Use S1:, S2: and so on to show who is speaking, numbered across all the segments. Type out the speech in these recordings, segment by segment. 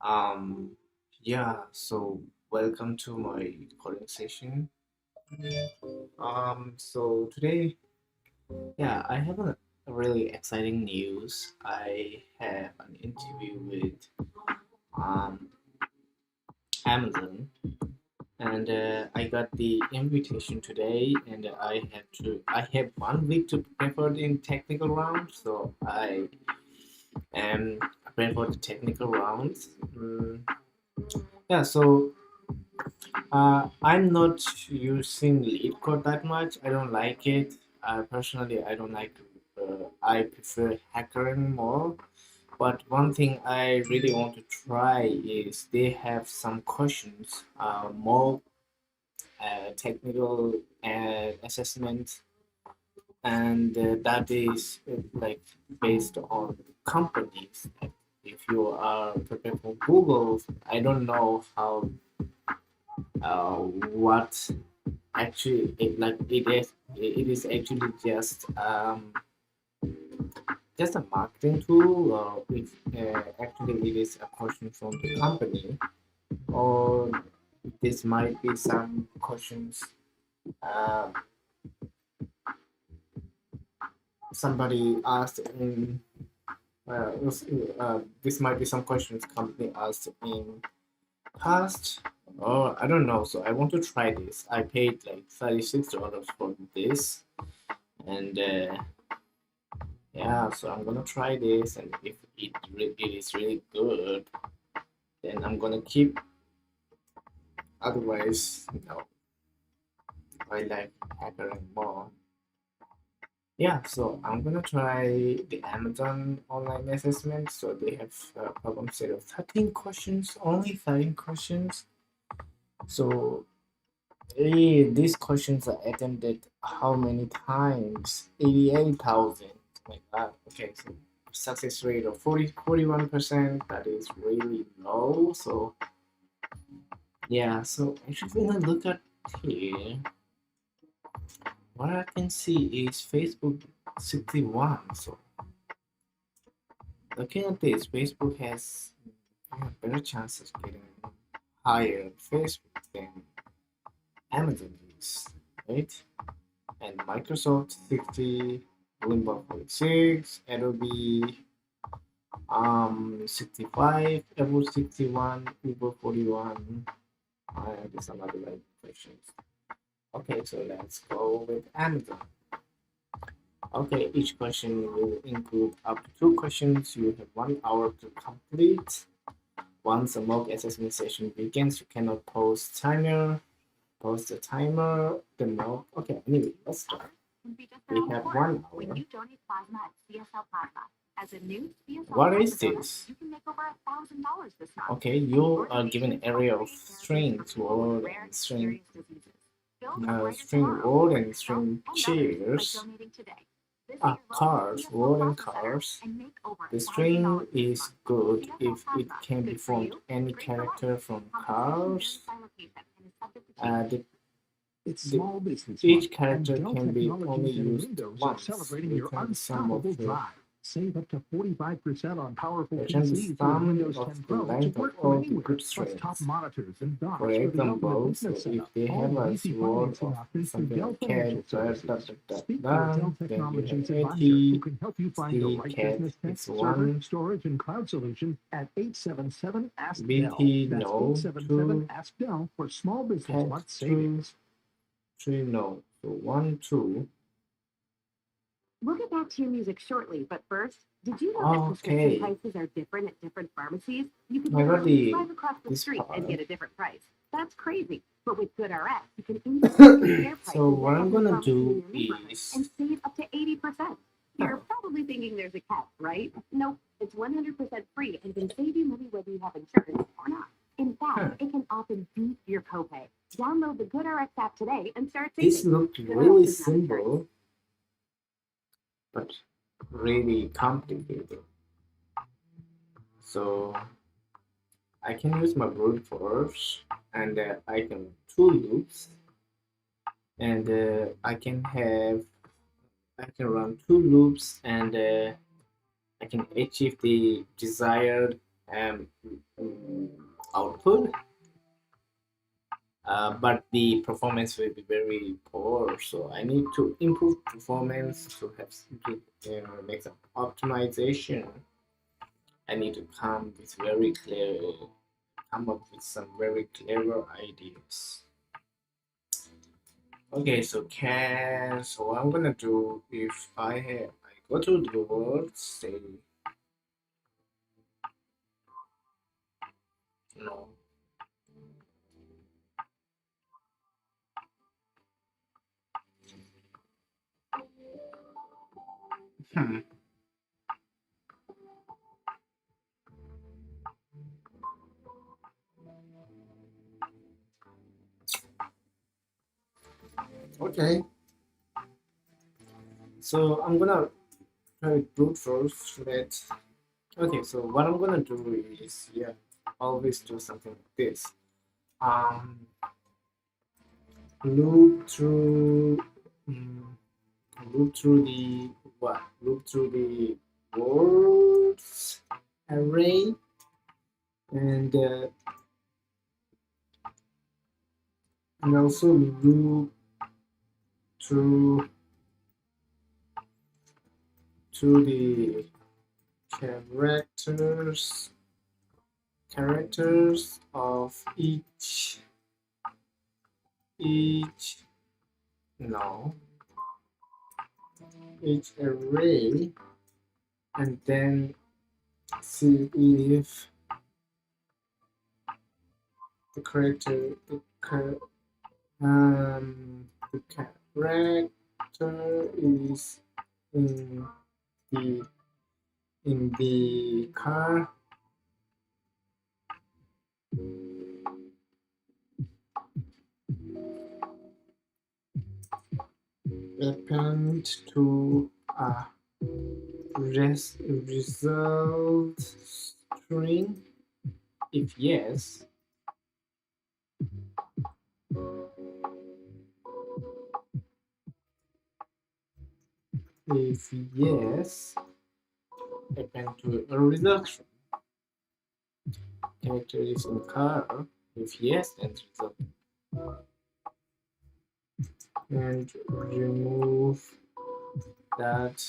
S1: Um, yeah, so welcome to my recording session. So today, yeah, I have a really exciting news. I have an interview with um Amazon, and I got the invitation today, and I have 1 week to prepare for the technical round, so I am preparing for the technical rounds. Yeah, so I'm not using lead code that much. I don't like it. Personally, I don't like. I prefer hackering more. But one thing I really want to try is they have some questions, more technical assessment, and that is like based on companies. If you are prepared for Google, I don't know how what actually it is actually just a marketing tool, or if actually it is a question from the company, or this might be some questions uh, somebody asked in this might be some questions company asked in past, or I don't know. So I want to try this. I paid like $36 for this, and yeah, so I'm gonna try this, and if it is really good, then I'm gonna keep. Otherwise, I like hackering more. Yeah, so I'm gonna try the Amazon online assessment. So they have a problem set of 13 questions, only 13 questions. So these questions are attempted how many times? 88,000. My God. Okay, so success rate of 41%. That is really low. So yeah, so actually when I look at here, what I can see is Facebook 61. So looking at this, Facebook has better chances of getting higher Facebook than Amazon is, right? And Microsoft 60, Bloomberg 46, Adobe 65, Apple 61, Uber 41. There's some other like questions. Okay, so let's go with Amazon. Okay, each question will include up to 2 questions. You have 1 hour to complete. Once a mock assessment session begins, you cannot post the timer, the mock. Okay, anyway, let's start. We have 1 hour. What is this? Okay, you are given an area of strings, word, and string word, and string cheers. Cars, word and cars. The string is good if it can be formed any character from cars. The
S2: It's small business
S1: each
S2: month,
S1: character
S2: and Dell
S1: can be only
S2: Technologies and
S1: used
S2: Windows are
S1: once.
S2: celebrating your
S1: Return the sum of
S2: unstoppable
S1: the
S2: drive. Save up to 45% on powerful
S1: return the
S2: PCs with
S1: sum
S2: Windows
S1: of
S2: 10
S1: the
S2: Pro to
S1: length of
S2: work from
S1: all the
S2: anywhere,
S1: good
S2: plus top
S1: strings.
S2: monitors and
S1: For
S2: docks for the ultimate
S1: example, so
S2: business
S1: if
S2: setup.
S1: they
S2: All
S1: have
S2: with
S1: a
S2: easy
S1: sword
S2: financing
S1: of
S2: options through
S1: something
S2: Dell
S1: like cat,
S2: Financial Services. Speak to a Dell
S1: then you
S2: Technologies
S1: have
S2: advisor who
S1: AT,
S2: can help you find the
S1: C
S2: right
S1: cat
S2: business tech,
S1: is
S2: server,
S1: 1,
S2: storage, and cloud solution at 877 Ask Dell.
S1: BT
S2: That's
S1: no,
S2: 877
S1: 2,
S2: Ask Dell for small business
S1: cat
S2: month
S1: 2,
S2: savings.
S1: 3 no. So 1, 2.
S3: We'll get back to your music shortly, but first, did you know that prescription
S1: Okay,
S3: prices are different at different pharmacies? You could
S1: I got
S3: literally
S1: the
S3: drive across the
S1: this
S3: street and
S1: part.
S3: get a different price. That's crazy. But with GoodRx, you can instantly compare
S1: So
S3: prices
S1: what
S3: at
S1: I'm
S3: every
S1: gonna
S3: pharmacy in
S1: do
S3: your neighborhood
S1: is
S3: and save up to 80%. You're probably thinking there's a catch, right? Nope, it's 100% free and can save you money whether you have insurance or not. In fact, it can often beat your copay. Download the GoodRx app today and start saving.
S1: this looked
S3: GoodRx
S1: really
S3: is not insurance.
S1: simple, but really complicated. So I can use my brute force, and I can 2 loops, and I can run 2 loops, and I can achieve the desired um, output, but the performance will be very poor. So I need to improve performance to have to make some optimization. I need to come up with some very clever ideas. Okay, so what I'm gonna do if I go to the word, say no. Hmm. Okay. So I'm gonna try brute force that. Okay, so what I'm gonna do is, yeah, always do something like this. Um, loop through, mm, loop through the what? Loop through the words array, and also loop through the characters of each no each array, and then see if the character the character is in the car append to a result string. If yes, append to a result string. Character is in car. If yes, then result. And remove that.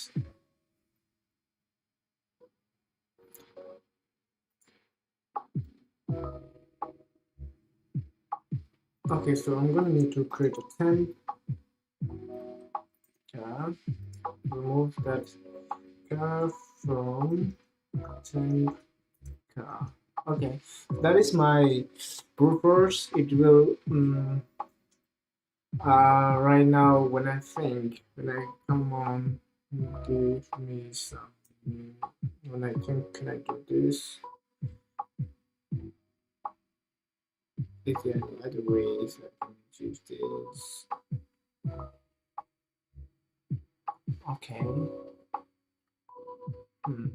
S1: Okay, so I'm gonna need to create a temp car. Remove that car from temp car. Okay, that is my purpose. It will right now when I come on, give me some. When I think, can I do this? Is there any other ways I can use this? Okay. Hmm.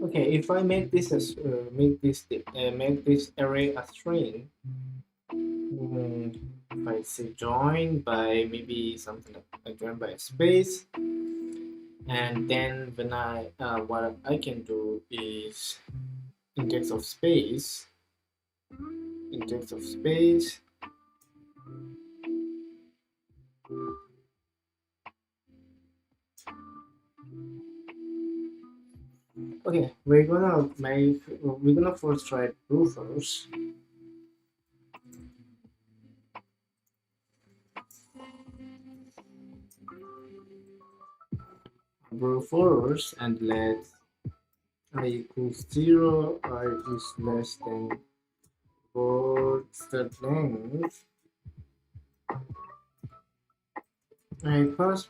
S1: Okay, if I make this as make this array a string, if I say join by maybe something like I join by a space, and then when what I can do is index of space, Okay, we're gonna first write roofers. brute force and let I equals 0, I is less than what's the length? I plus.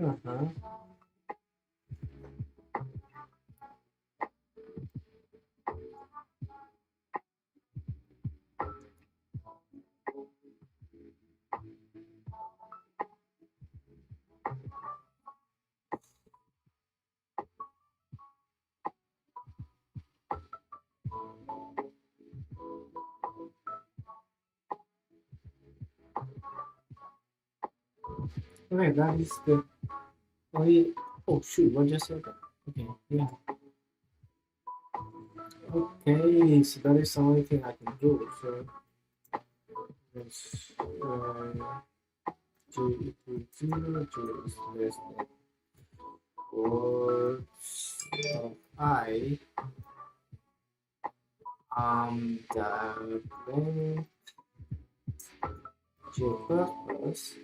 S1: Uh-huh. Okay, that is the only. Oh shoot! What just said that? Okay, yeah. Okay, so that is the only thing I can do. So let's j equals 0, j is less than words of I. The length j plus,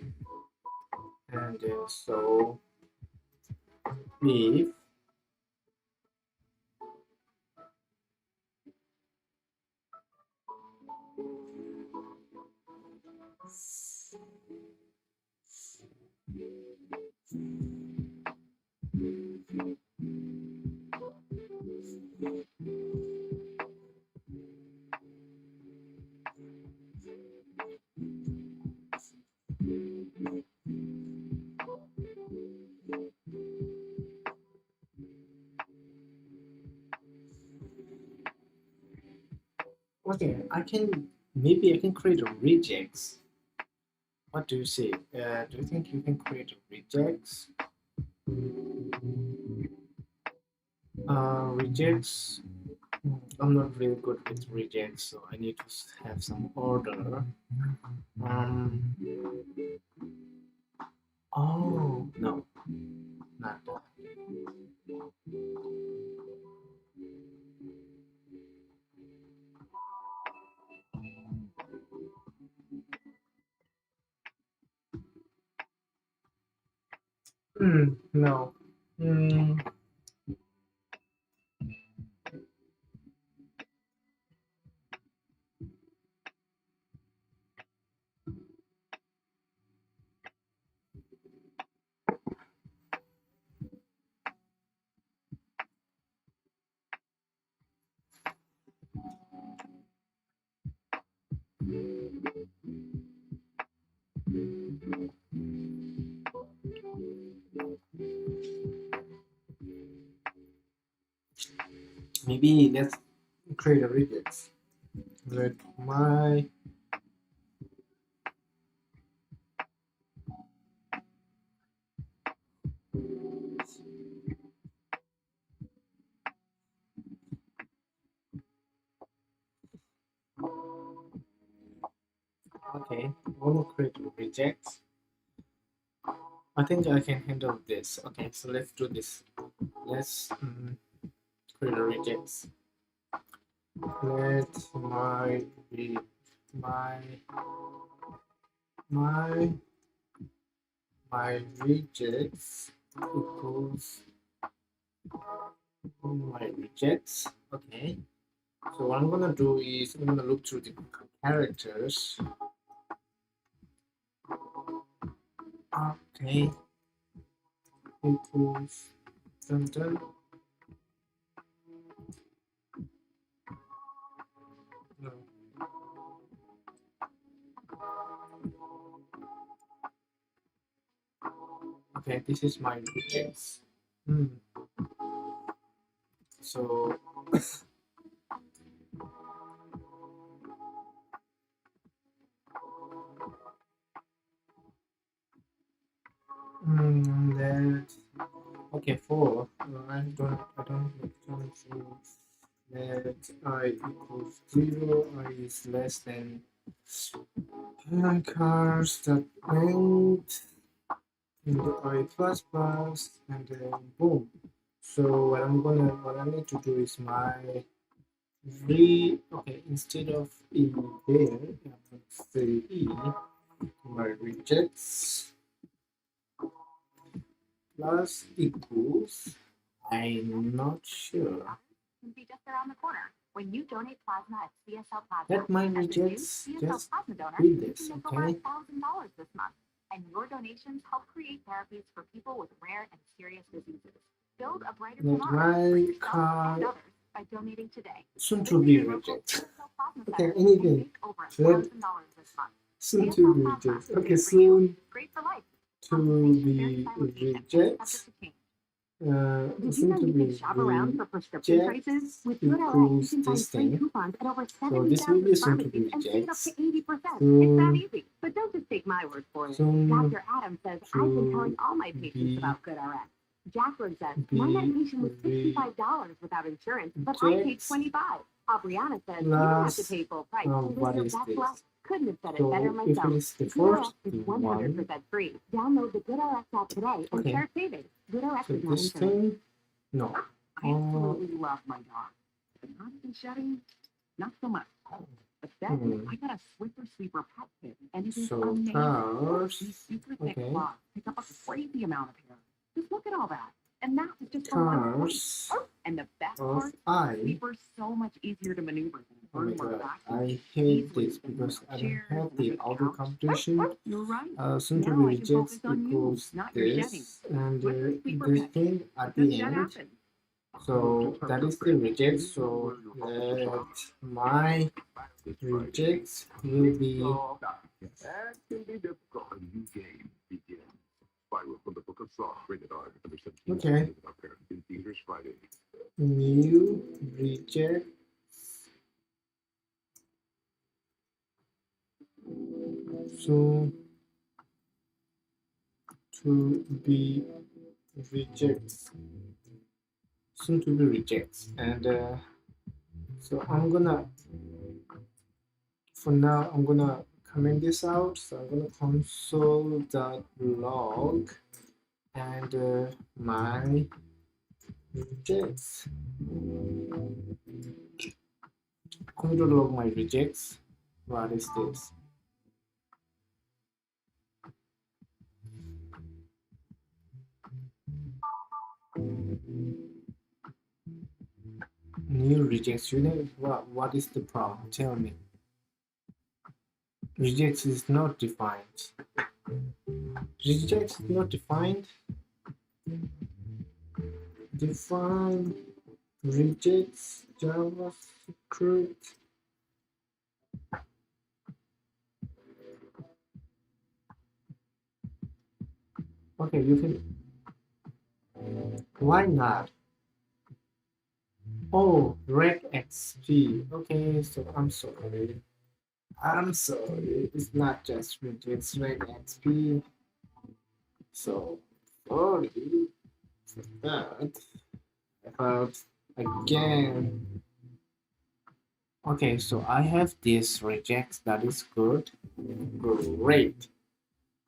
S1: and so if okay, maybe I can create a regex. What do you say? Do you think you can create a regex? Rejects. I'm not really good with rejects, so I need to have some order. Um. Oh no, not that. No. Hmm. Maybe let's create a regex. Let my okay. I want to create a regex. I think I can handle this. Okay, so let's do this. Let's create a regex. Let my be my my my regex equals my rejects. Okay. So what I'm gonna do is I'm gonna look through the characters. Okay. Equals dun. No. Okay, this is my rejects. So that okay for I don't return to that I equals 0, I is less than cars that length into I plus plus, and then boom. So what I need to do is my okay, instead of E there, let's say E, my rejects plus equals, I'm not sure.
S3: Can be just around the corner. When you donate plasma at CSL Plasma,
S1: Let my
S3: as a new
S1: rejects
S3: CSL
S1: just
S3: Plasma donor,
S1: read
S3: you
S1: this,
S3: can make over
S1: okay?
S3: $1,000 this month. And your donations help create therapies for people with rare and serious diseases. Build a brighter
S1: Let
S3: tomorrow for
S1: my
S3: yourself and
S1: card
S3: others by donating today.
S1: soon
S3: Visit
S1: to be
S3: your local
S1: rejected.
S3: CSL Plasma
S1: Okay,
S3: center and
S1: anything.
S3: make over
S1: Let
S3: $1,000 this month.
S1: soon
S3: CSL
S1: to be
S3: Plasma,
S1: rejected. Okay,
S3: great for you,
S1: soon
S3: great for life.
S1: to
S3: Compensation
S1: be
S3: varies by location and is
S1: rejected.
S3: subject to change. Did you
S1: Soon
S3: know
S1: to
S3: you
S1: be
S3: can shop around for prescription prices? With GoodRx, you
S1: equals
S3: can find
S1: this
S3: free
S1: thing.
S3: coupons at over
S1: So this will
S3: 70,000
S1: be soon to be
S3: pharmacies and save up to
S1: rejected.
S3: 80%. It's that
S1: Soon
S3: easy. But don't just take my word for it.
S1: soon
S3: Dr. Adams says I've been telling
S1: to
S3: all my patients
S1: be
S3: about GoodRx. Jacqueline says my medication was $65 without insurance, but I paid
S1: rejects
S3: $25. Aubriana says you don't have to
S1: plus
S3: pay full price to
S1: what
S3: live
S1: is
S3: your best
S1: this?
S3: life. Couldn't have said it
S1: So
S3: better
S1: if
S3: myself.
S1: it is the
S3: GoodRx
S1: first
S3: is
S1: one,
S3: 100% free. Download the GoodRx app today and
S1: okay.
S3: start saving. GoodRx
S1: So
S3: is not
S1: this
S3: insurance.
S1: thing, no.
S2: I absolutely love my dog. The constant shedding, not so much. But then I got a Swiffer Sweeper pet kit, and it is
S1: So
S2: amazing.
S1: cars,
S2: These super thick
S1: okay.
S2: claws pick up a crazy amount of hair. Just look at all that. And that was just for one point.
S1: cars
S2: And the best
S1: of
S2: part,
S1: I.
S2: Sweeper's so much easier to maneuver than a
S1: Oh my
S2: broom or
S1: god,
S2: vacuum.
S1: I hate this because I don't have the auto completion.
S2: You're right.
S1: Soon to
S2: Now
S1: be
S2: I can
S1: rejects
S2: focus on you,
S1: equals
S2: not your shedding.
S1: this and
S2: Swiffer Sweeper
S1: this
S2: pet
S1: thing at
S2: Because
S1: the
S2: shed
S1: end.
S2: happens.
S1: So that is the reject. So let my rejects will be
S4: That can be difficult. A new game begins. Spiral from the Book of Saw, rated R, under 17.
S1: okay.
S4: In theaters Friday.
S1: New reject. So to be rejects. Soon to be rejects, and so I'm gonna. For now, I'm gonna comment this out. So I'm gonna console.log and my rejects. Console.log my rejects. What is this? New rejects. You know what is the problem? Tell me. Rejects is not defined. Rejects is not defined. Define rejects JavaScript. Okay, you can. Why not? Oh, rec XP. Okay, so I'm sorry. I'm sorry. It's not just rejects rec XP. So sorry for that. But again. Okay, so I have this rejects. That is good. Great.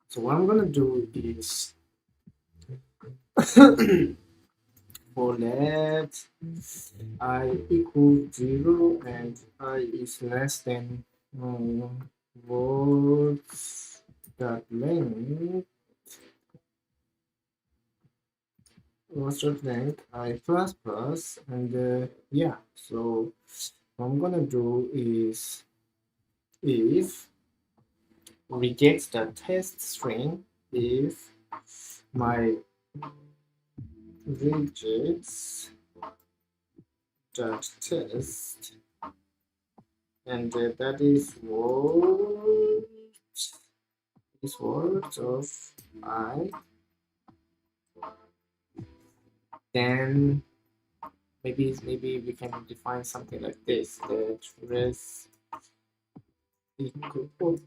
S1: So what I'm gonna do is for let I equal 0 and I is less than words that length was length I plus plus and yeah, so what I'm gonna do is if rejects the test string, if my rejects dot test and that is words of I, then maybe we can define something like this, that res equals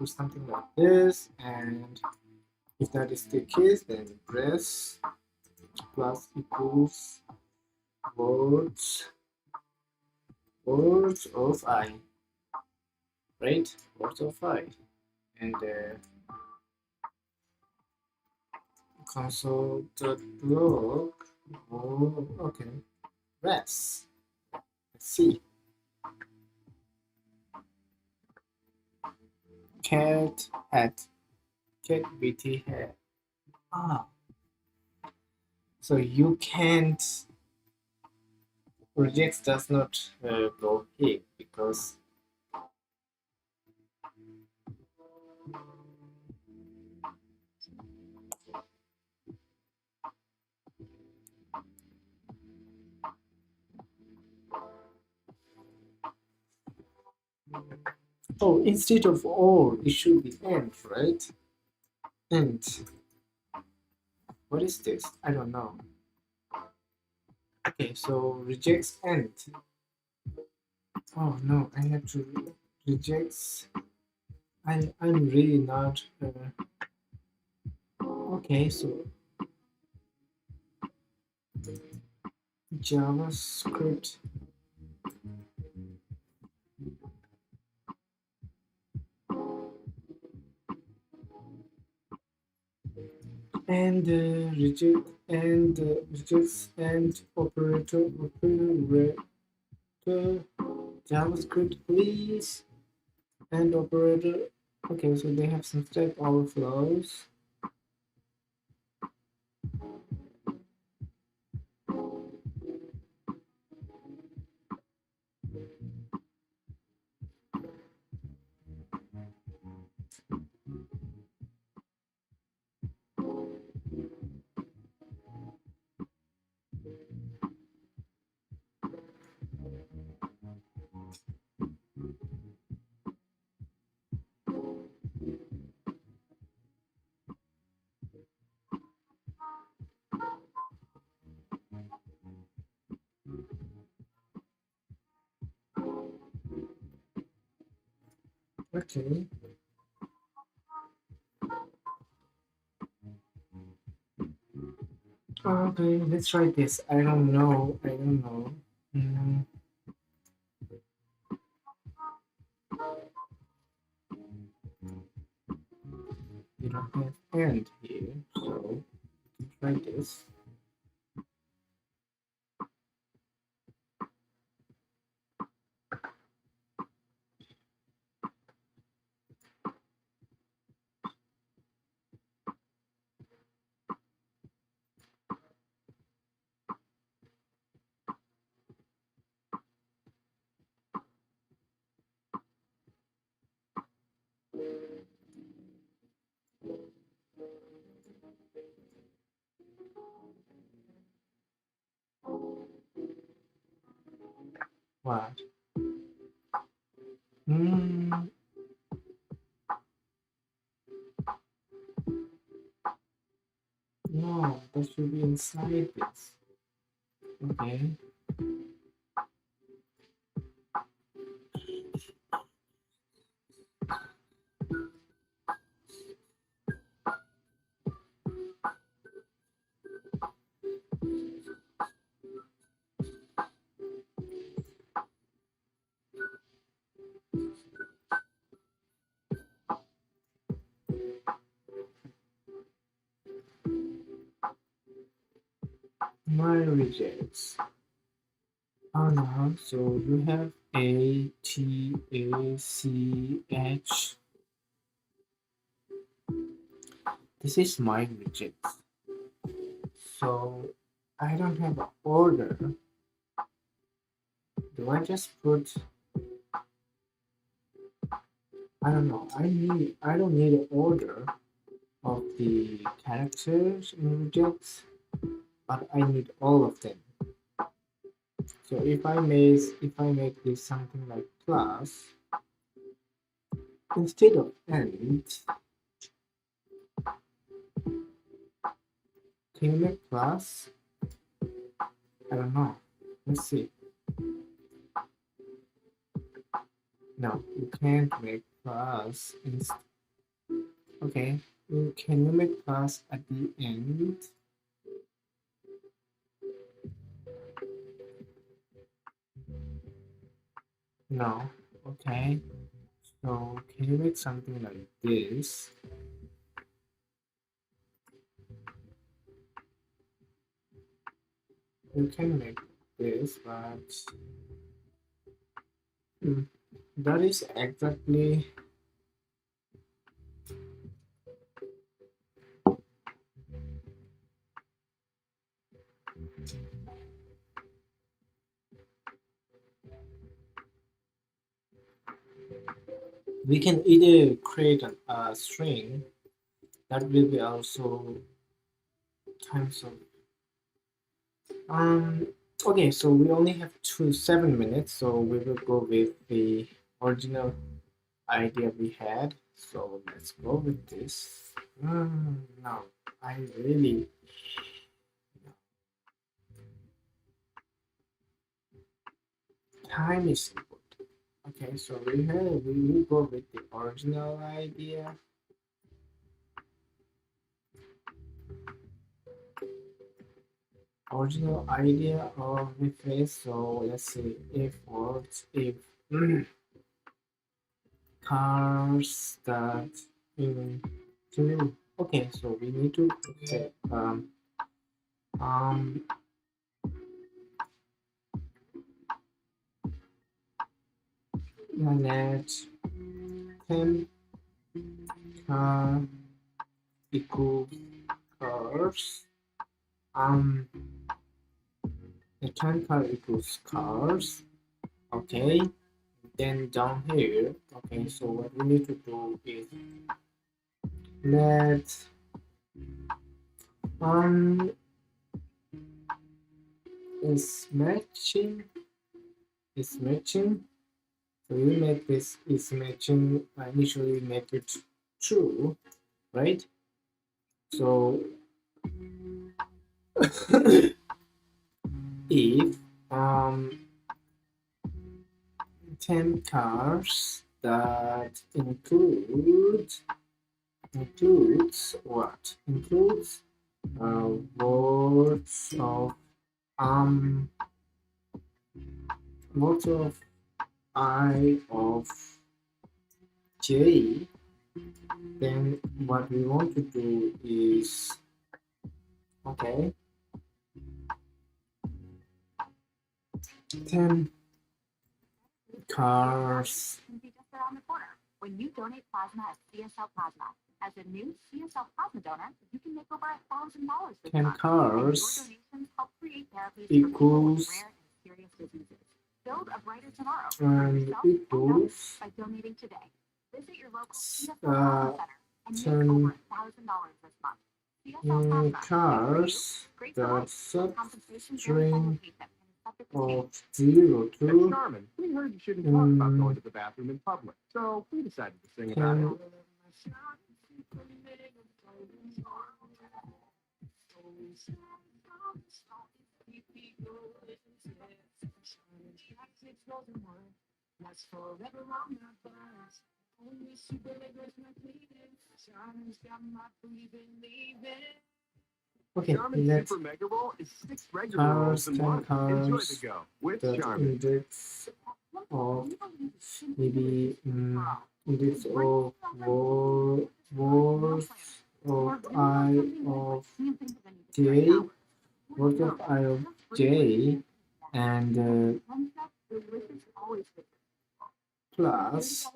S1: something like this, and if that is the case, then res plus equals words of I, right? Words of I, and console.log. Oh, okay. Res. Let's see. Cat hat. Cat BT hat. Ah. So you can't rejects does not go here because instead of or it should be and, right? And what is this? I don't know. Okay, so rejects and. Oh no, I have to rejects. I'm really not. Okay, so JavaScript and rejects and operator JavaScript please and operator. Okay, so they have some stack overflows. Okay. Okay, let's try this. I don't know. I don't know. Mm, we don't have and here, so we can try this. What? Mm, no, that should be inside this. Okay. My rejects. Oh no, so you have A T A C H. This is my rejects. So I don't have an order. Do I just put? I don't know. I don't need an order of the characters in rejects, but I need all of them. So if I make this something like plus instead of end, can you make plus? I don't know. Let's see. No, you can't make plus. Okay, can you make plus at the end? No. Okay. So can you make something like this? you can make this, but that is exactly we can either create a string that will be also times of okay, so we only have 7 minutes, so we will go with the original idea we had. So let's go with this. No, I really time is important. Okay, so we will go with the original idea. Original idea of the face. So let's see if words if cars that in to okay, so we need to say um let temp car equal cars the temp car equals cars. Okay, then down here, okay, so what we need to do is let um is matching is matching. So you make this is matching initially make it true, right? So if 10 cars that includes what? Includes words of um words of I of J, then what we want to do is okay 10 cars
S2: Can be just around the corner. When you donate plasma at CSL Plasma, as a new CSL Plasma donor, you can make over $1,000 this
S1: 10
S2: month. And your
S1: cars
S2: donations help create therapies for people with
S1: equals
S2: rare and serious diseases. Build a brighter tomorrow for
S1: and
S2: yourself and others
S1: equals
S2: by donating today. Visit your local CSL Plasma Center and make
S1: 10
S2: over $1,000 this month. CSL Plasma.
S1: cars
S2: Great for
S1: that
S2: life. Compensation varies by
S1: substring
S2: location and is subject to change.
S1: of 0
S4: Hey,
S1: to
S4: Charmin, we heard you shouldn't talk about going to the bathroom in public, so we decided to sing about it.
S1: 10 okay,
S4: Charmin
S1: let's
S4: Super Mega Roll is 6 regular rolls
S1: cars
S4: in
S1: 10
S4: one. Enjoy
S1: cars
S4: the go with
S1: that
S4: Charmin.
S1: index of maybe index of words of I of J, words of I of J, and plus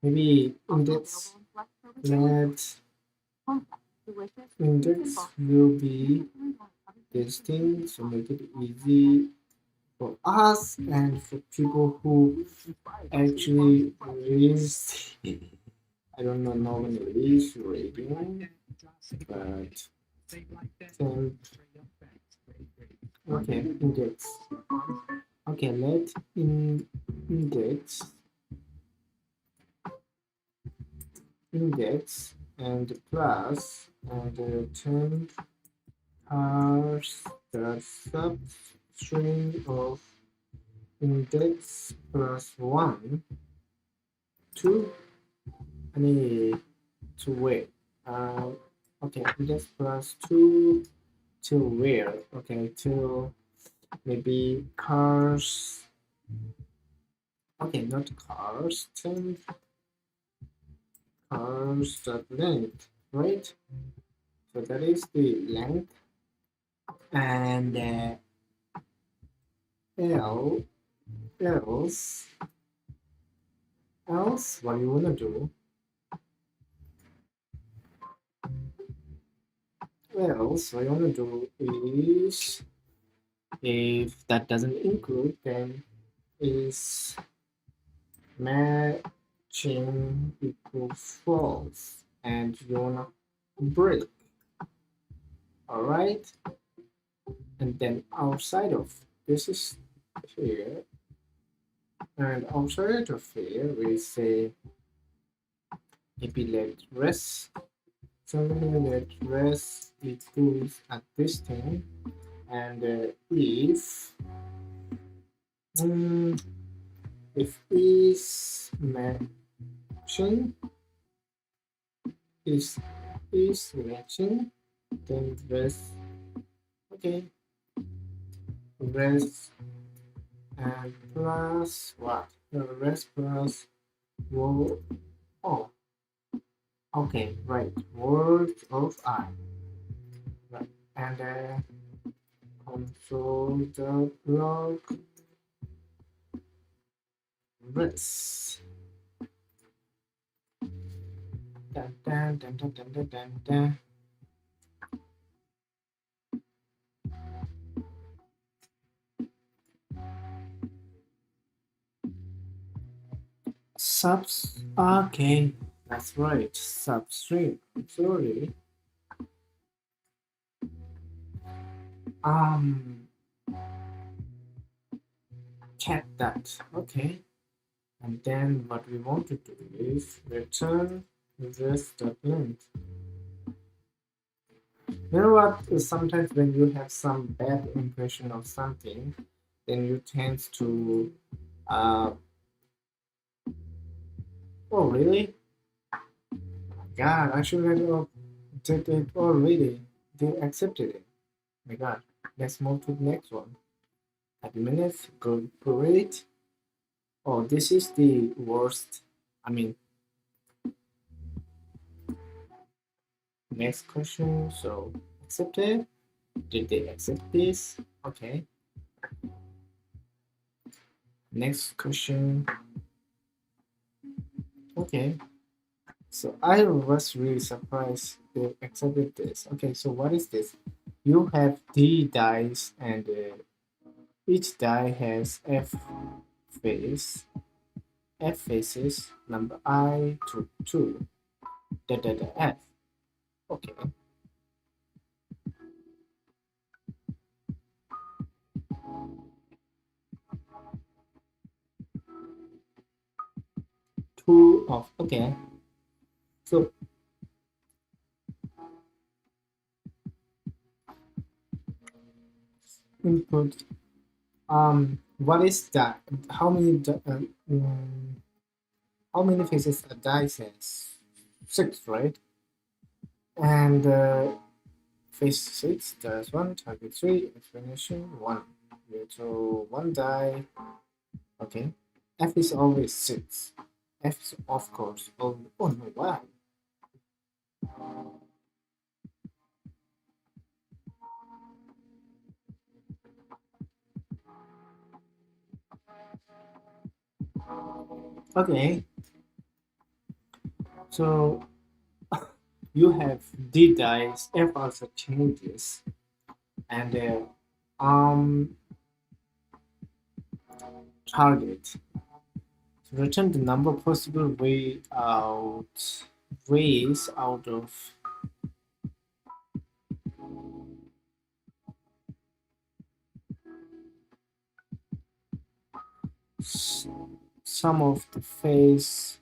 S1: maybe index let index will be this thing, so make it easy for us and for people who actually reads I don't know normally reads reading, but then okay index okay let index and plus and 10 cars the substring of index plus 1 to any to where okay index plus 2 to where okay to maybe cars okay not cars 10 cars dot length, right? So that is the length And L, else, what you wanna do? Else, what you wanna do is, if that doesn't include, then is matching equals false, and you wanna break. All right, and then outside of this is here, and outside of here we say if we let rest, so let rest equals at this thing, and mm, if is matching is matching, then rest, okay, rest and plus what? Rest plus word. Oh, okay, right. Word of I. Right. And console the log rest. Dun, dun, dun, dun, dun, dun, dun, dun. Subs. Okay, that's right. Substring. Sorry. Um, check that. Okay. And then what we want to do is return this length. You know what? Sometimes when you have some bad impression of something, then you tend to, uh, oh really? God, I should have did it already. They accepted it. My God, let's move to the next one. 30 minutes, good, great. Oh, this is the worst. I mean, next question. So accepted. Did they accept this? Okay. Next question. Okay. So I was really surprised they accepted this. Okay, so what is this? You have D dice, and each die has face, F faces, number I to 2, F. Okay. Two of, okay. So input, what is that? How many, how many faces a dice has? 6, right? And face 6, there's 1, target 3, explanation 1. So 1 die, okay. F is always 6. F is of course, oh no, why? Okay, so you have D dice, F also changes, and target. So return the number possible ways out of sum of the face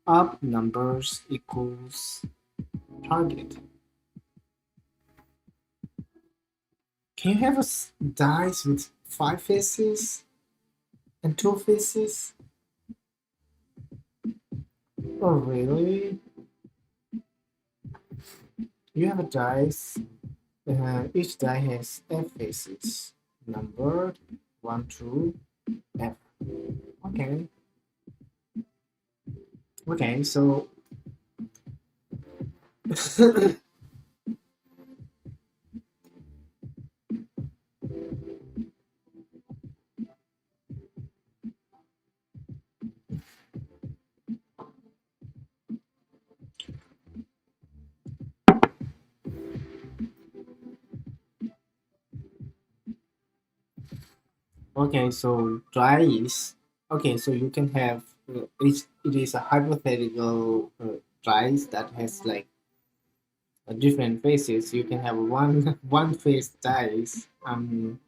S1: up numbers equals target. Can you have a dice with 5 faces and 2 faces? Oh really? You have a dice. Each die has F faces, numbered 1 to F. Okay. Okay, so Okay, so dice. Okay, so you can have it is a hypothetical dice that has like different faces. You can have one one face dice, and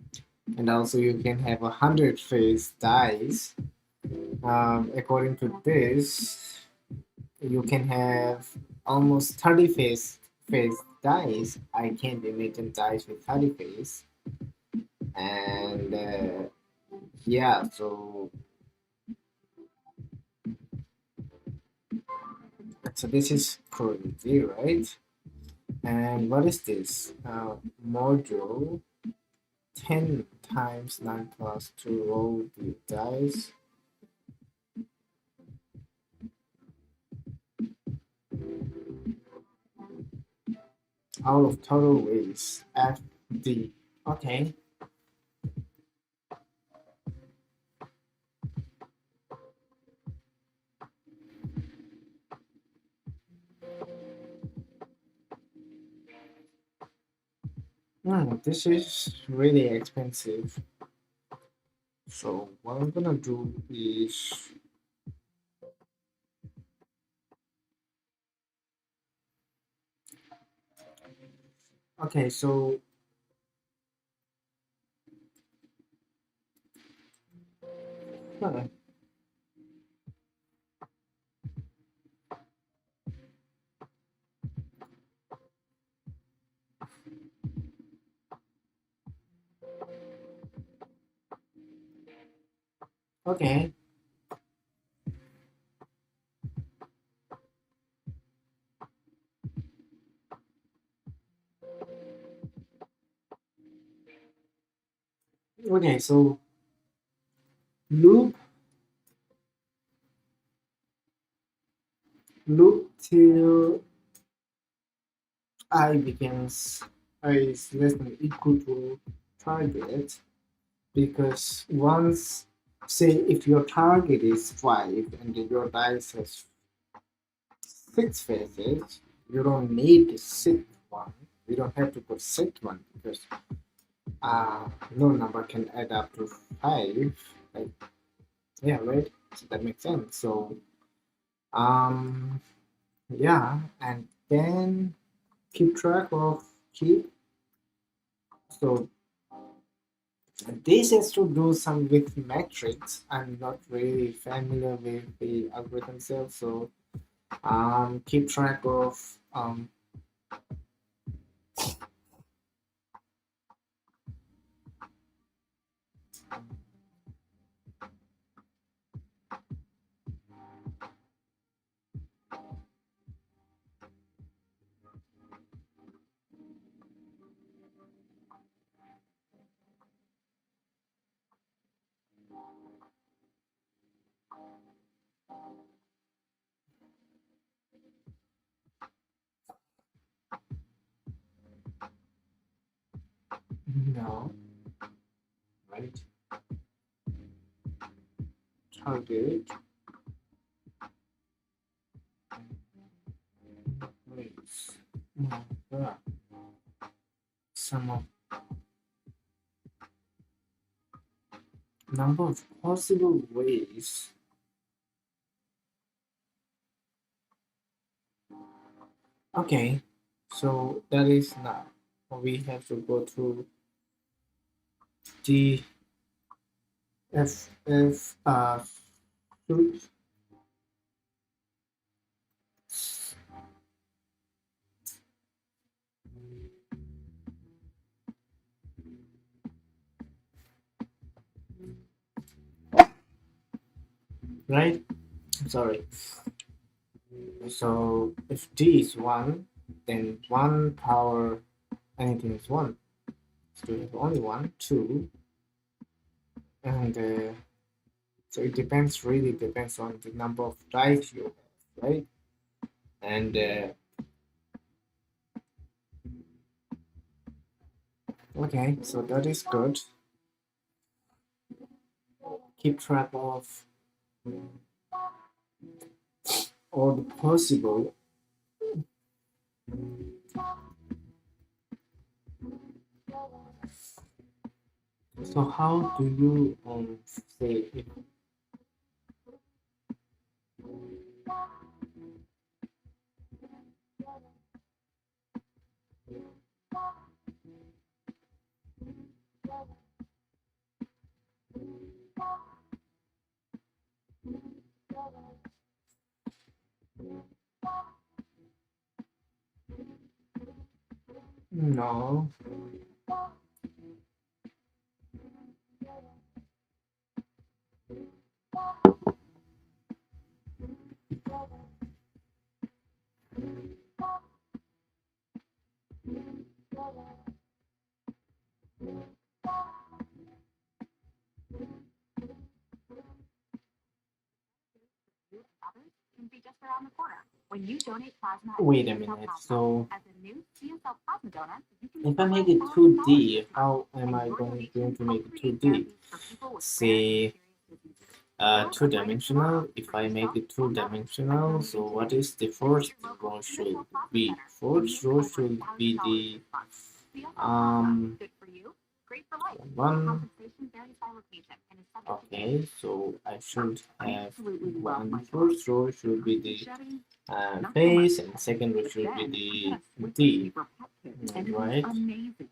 S1: also you can have 100 face dice. According to this, you can have almost 30 face dice. I can't imagine dice with 30 face, and yeah, so this is crazy, right? And what is this? Module 10 times 9 plus to roll the dice. Out of total ways. FD. Okay. This is really expensive. So what I'm gonna do is okay. So huh, okay. Okay. So loop till I becomes I is less than equal to target, because once, say if your target is 5 and your dice has 6 faces, you don't need to sit one. You don't have to put sit one, because no number can add up to 5. Like, yeah, right. So that makes sense. So um yeah, and then keep track of keep. So this has to do some with metrics. I'm not really familiar with the algorithm itself, so keep track of no, right, target, rates, no, yeah, sum of number of possible ways. Okay, so that is now we have to go through the if suit, right? Sorry. So if D is 1, then 1 power anything is 1. So we have only 1, 2, and so it depends, really depends on the number of dice you have, right? And okay, so that is good. Keep track of all the possible So how do you say it? No.
S3: Others can be just around the corner. When you donate plasma
S1: Wait a
S3: and
S1: minute.
S3: plasma,
S1: So
S3: as a new CSL plasma donor, you can
S1: if I make
S3: donate
S1: it
S3: $1,000
S1: 2D,
S3: to
S1: how am
S3: and
S1: I
S3: your
S1: going
S3: donation
S1: to
S3: helps
S1: make it
S3: create
S1: 2D?
S3: therapies for people with rare and
S1: Say
S3: serious diseases.
S1: two-dimensional. If I make it two-dimensional, so what is the first row should be? First row should be the
S3: Good for you. Great for life.
S1: one.
S3: Compensation varies by location and is subject to
S1: Okay, so I should have
S2: Absolutely love my
S1: one.
S2: dog.
S1: First row should be the
S2: Shedding,
S1: face, and second row should
S2: then
S1: be
S2: I got a
S1: the
S2: Swiffer
S1: D.
S2: Sweeper pet kit, and it
S1: Right.
S2: is amazing.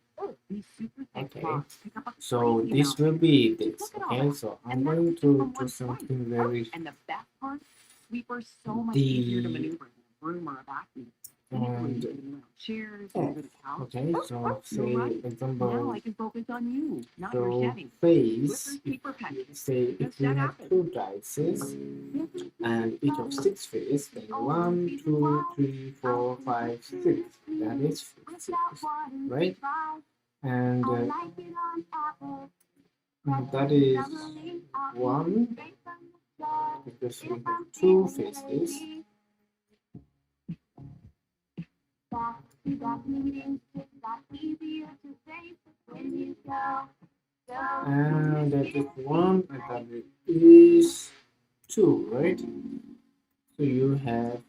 S2: These super thick
S1: Okay.
S2: claws pick up a
S1: So
S2: crazy
S1: this
S2: amount
S1: will
S2: of
S1: be
S2: food.
S1: this.
S2: Look at all
S1: Okay,
S2: that.
S1: so I'm
S2: And that's
S1: going
S2: just
S1: to
S2: from
S1: do
S2: one
S1: something
S2: swipe.
S1: very
S2: And the best part, Sweeper's so much
S1: The-
S2: easier to maneuver than a broom or a vacuum. Easily
S1: and
S2: get him around chairs,
S1: F.
S2: under the couch.
S1: Okay, so say
S2: You're right. Now
S1: example.
S2: I can focus on you, not your
S1: So
S2: shedding.
S1: face.
S2: Swiffer Sweeper pet kit.
S1: Say if
S2: Just
S1: we
S2: that
S1: have
S2: happens.
S1: two dices and each of 6 face, then 1, 2, 3, 4, 5, 6. That is 6, right? And that is 1 because we have 2 faces. And that is 1, and that is 2, right? So you have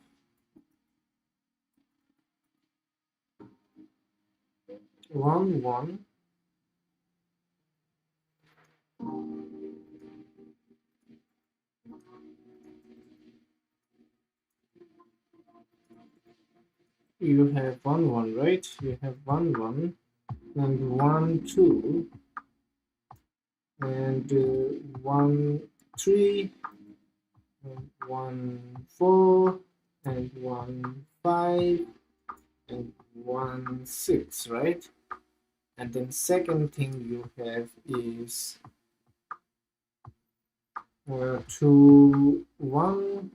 S1: 1, 1. You have 1, 1, right? You have 1, 1, and 1, 2, and 1, 3, and 1, 4, and 1, 5, and 1, 6, right? And then second thing you have is 2, 1,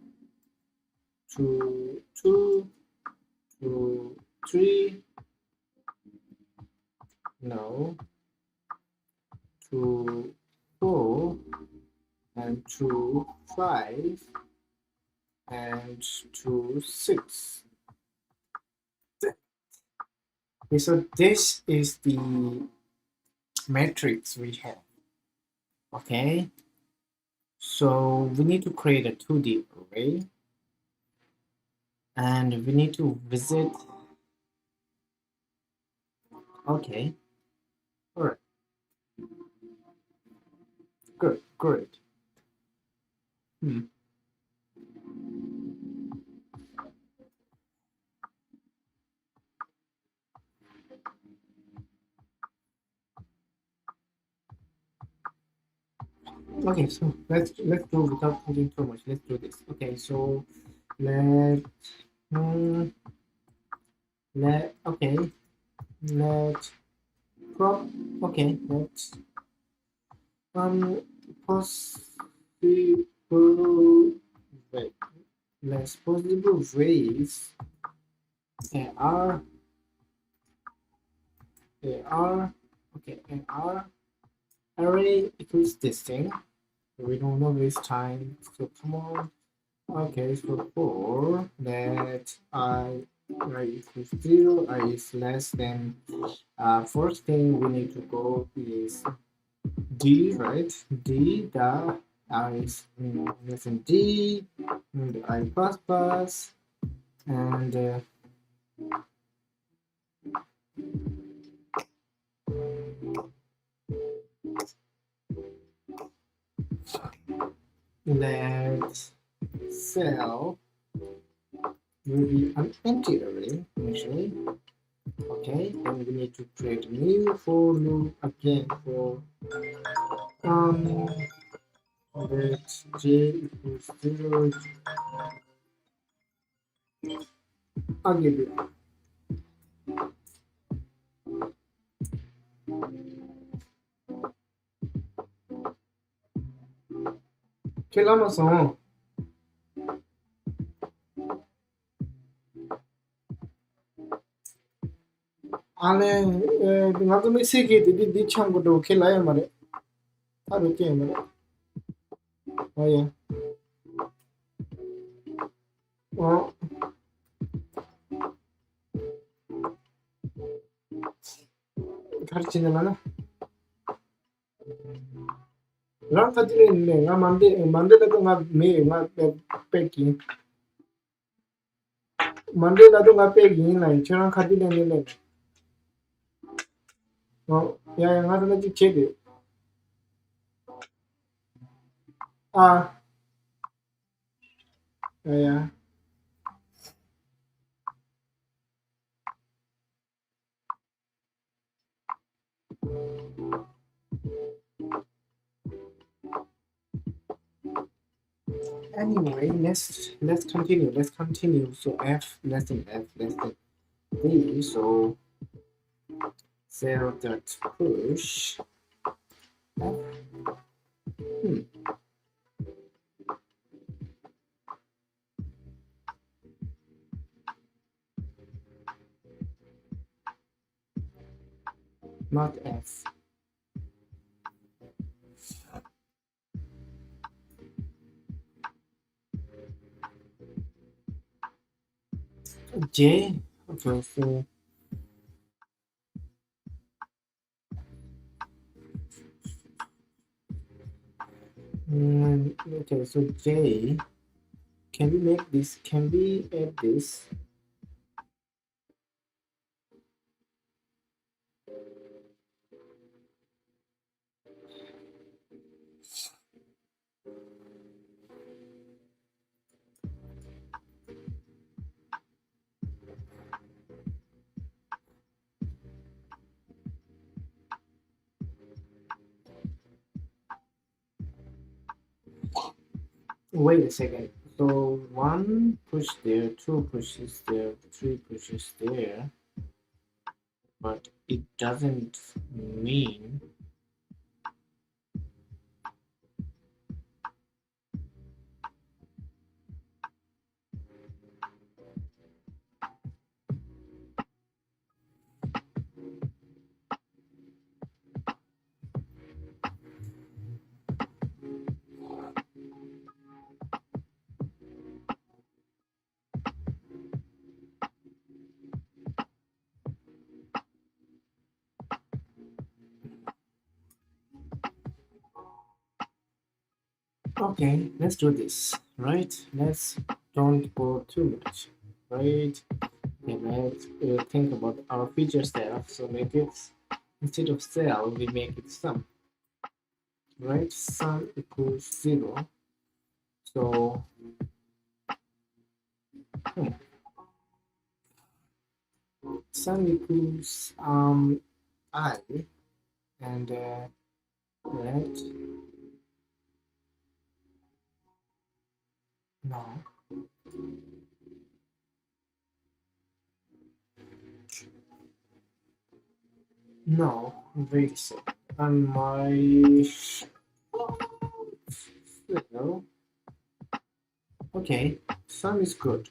S1: 2, 2, 2, 3, no, 2, 4, and 2, 5, and 2, 6. Okay, so this is the matrix we have. Okay, so we need to create a 2D array, and we need to visit. Okay, all right, good, great. Okay, so let's do without thinking too much. Let's do this. Okay, so let let okay let prop okay let's possible wait let's possible ways are okay are array equals this thing. We don't know this time, so come on. Okay, so for that I equals 0, I is less than first thing we need to go is D, right? D the I is less than D, and I plus plus, and that cell will be an empty array initially. Okay, then we need to create a new for loop again for let j equals 0 again. 켈라마서 안에 나도 메시지 디 참고도 켈라야 말해. 바로 게임 말해. 어예. 어 가르치는 하나? 랑 가지고 있네. 나 만들어도 나 뺏기. 만들어도 나 뺏기 나 저랑 가지고 있네. 야, 나도 제대. 아, 야. Anyway, let's continue. Let's continue. So f less than b. So cell dot push f. Not f. J. Okay, so okay, so J. Can we make this? Can we add this? Wait a second. So 1 push there, 2 pushes there, 3 pushes there, but it doesn't mean okay, let's do this, right? Let's don't go too much, right? Okay, let's think about our feature stuff. So make it, instead of cell, we make it sum, right? Sum equals 0. So sum equals I, and let no, wait a second. On my cell, okay, sum is good.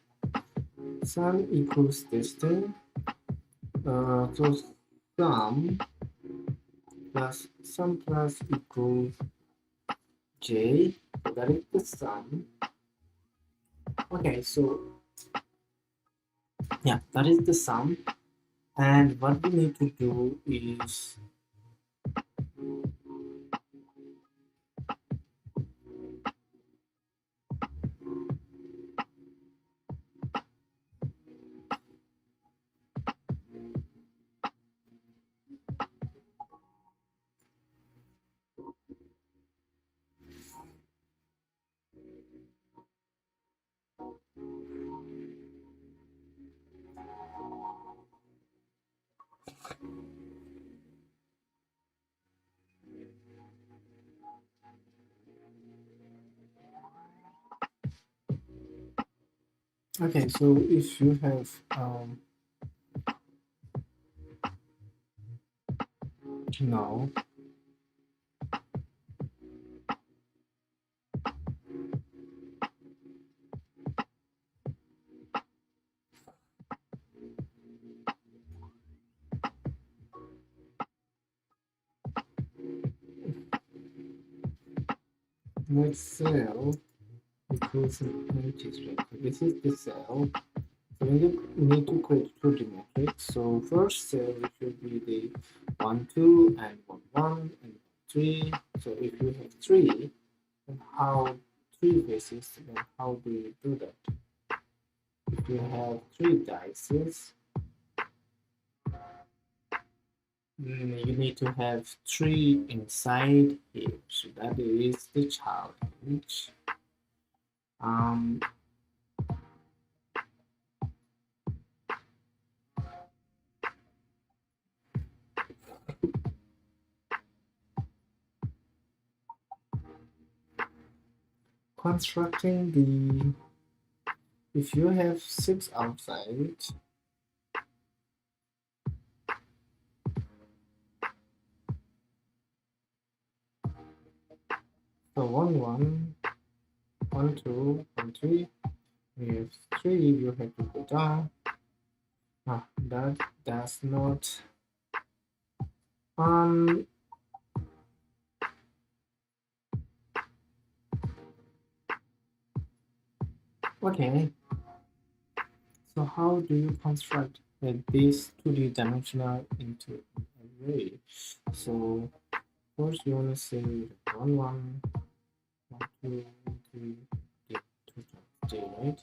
S1: Sum equals this thing. So sum plus equals j. That is the sum. Okay, so yeah, that is the sum. And what we need to do is Okay, so if you have no, let's cell equals an empty string. This is the cell. So we need to create 2D matrix. So first cell should be the 1 2 and 1 1 and 3. So if you have 3, then how 3 faces, then how do you do that? If you have 3 dices, you need to have 3 inside here. So that is the child image. Constructing the, if you have 6 outside, so 1 1 1 2 1 3, we have 3, you have to go down. That does not okay, so how do you construct this 2D dimensional into an array? So first you want to say 1 1 1 2 1 3 get 2 times j, right?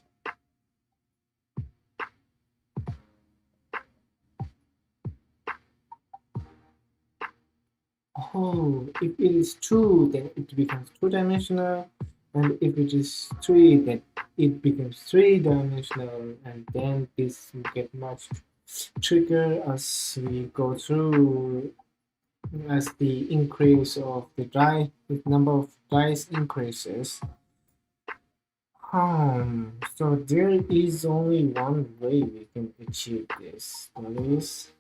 S1: Oh, if it is 2, then it becomes 2-dimensional, and if it is 3, then it becomes 3-dimensional, and then this will get much trickier as we go through, as the increase of the number of dice increases. So there is only one way we can achieve this. That is,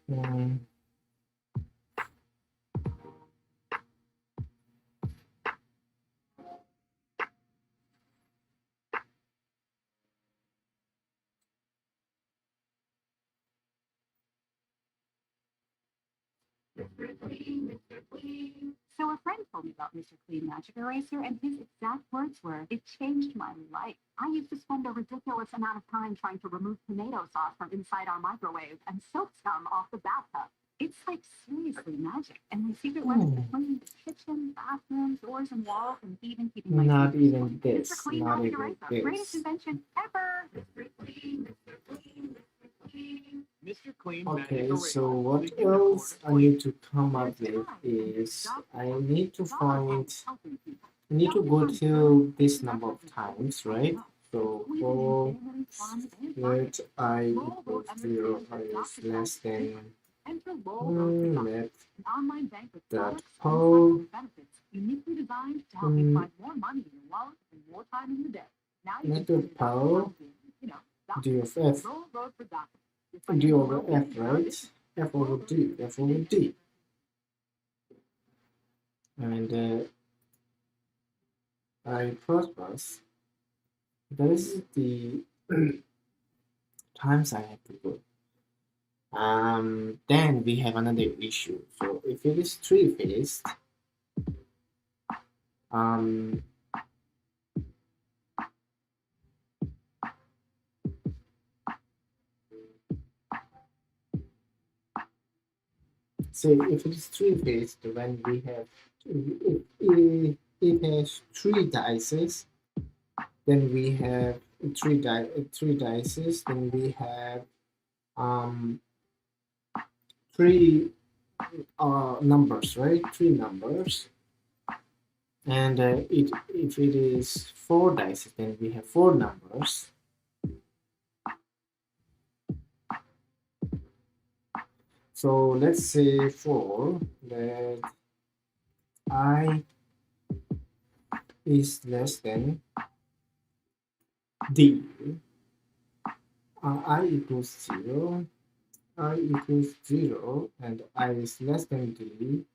S2: So a friend told me about Mr. Clean Magic Eraser, and his exact words were, "It changed my life. I used to spend a ridiculous amount of time trying to remove tomato sauce from inside our microwave and soap scum off the bathtub. It's like seriously magic. And my secret weapon is cleaning the kitchen, bathroom, doors, and walls, and even keeping my
S1: not
S2: teeth
S1: even
S2: clean.
S1: this,
S2: Mr. Clean
S1: not
S2: Magic
S1: even
S2: Eraser, greatest
S1: this.
S2: invention ever. Mr. Clean, Mr. Clean, Mr. Clean. Mr. Clean
S1: Okay, so what else I need to come up with is I need to find, I need to go to this number of times, right? So for let I equals 0 is less than let that poll
S2: uniquely designed to help you find more money in your wallet and more time in your day. Now you
S1: method poll d of f, d over f, right? F over d, f over d. And I plus that is the times I have to go. Then we have another issue. So if it is 3-faced, so if it is 3-faced, when we have it has 3 dices, then we have 3 dices, then we have 3 numbers, right? 3 numbers. And if it is 4 dice, then we have 4 numbers. So let's say for that I is less than D, I equals 0, I equals 0, and I is less than d.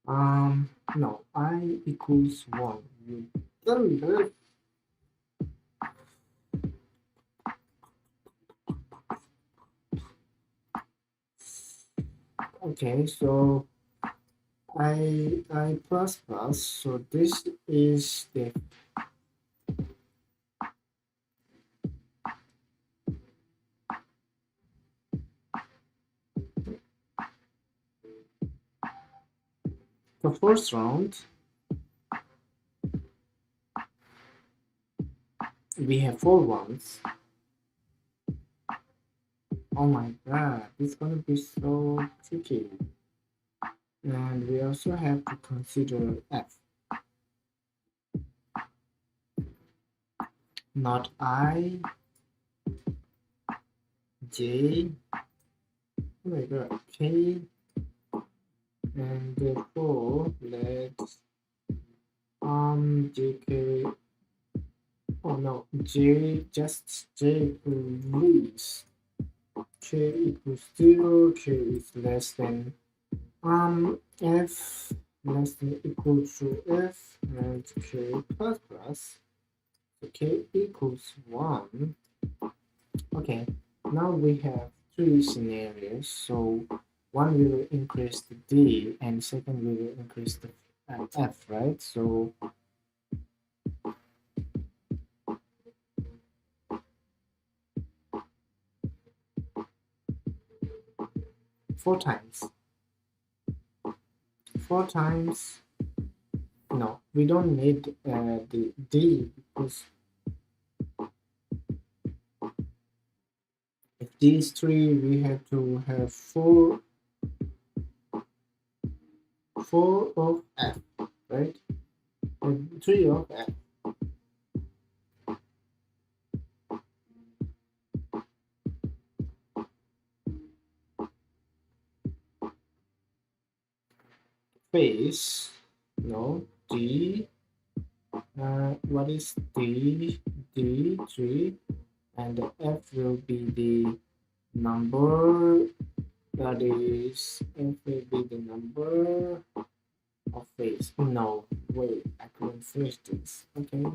S1: No, I equals 1. You don't. Okay, so I plus plus, so this is the first round. We have 4 ones. Oh my god, it's gonna be so tricky. And we also have to consider f, not I, J, oh my god, K, and therefore let's JK, oh no, J, just J please. K equals 0, K is less than f less than equal to f, and K plus plus, so K equals 1. Okay, now we have 3 scenarios. So one we will increase the d, and second we will increase the f, right? So four times. Four times. No, we don't need the d, because if d is 3, we have to have 4 of f, right? And 3 of f. Face, no, d, what is d? D3, and f will be the number, that is, f will be the number of face. No, wait, I couldn't finish this. Okay.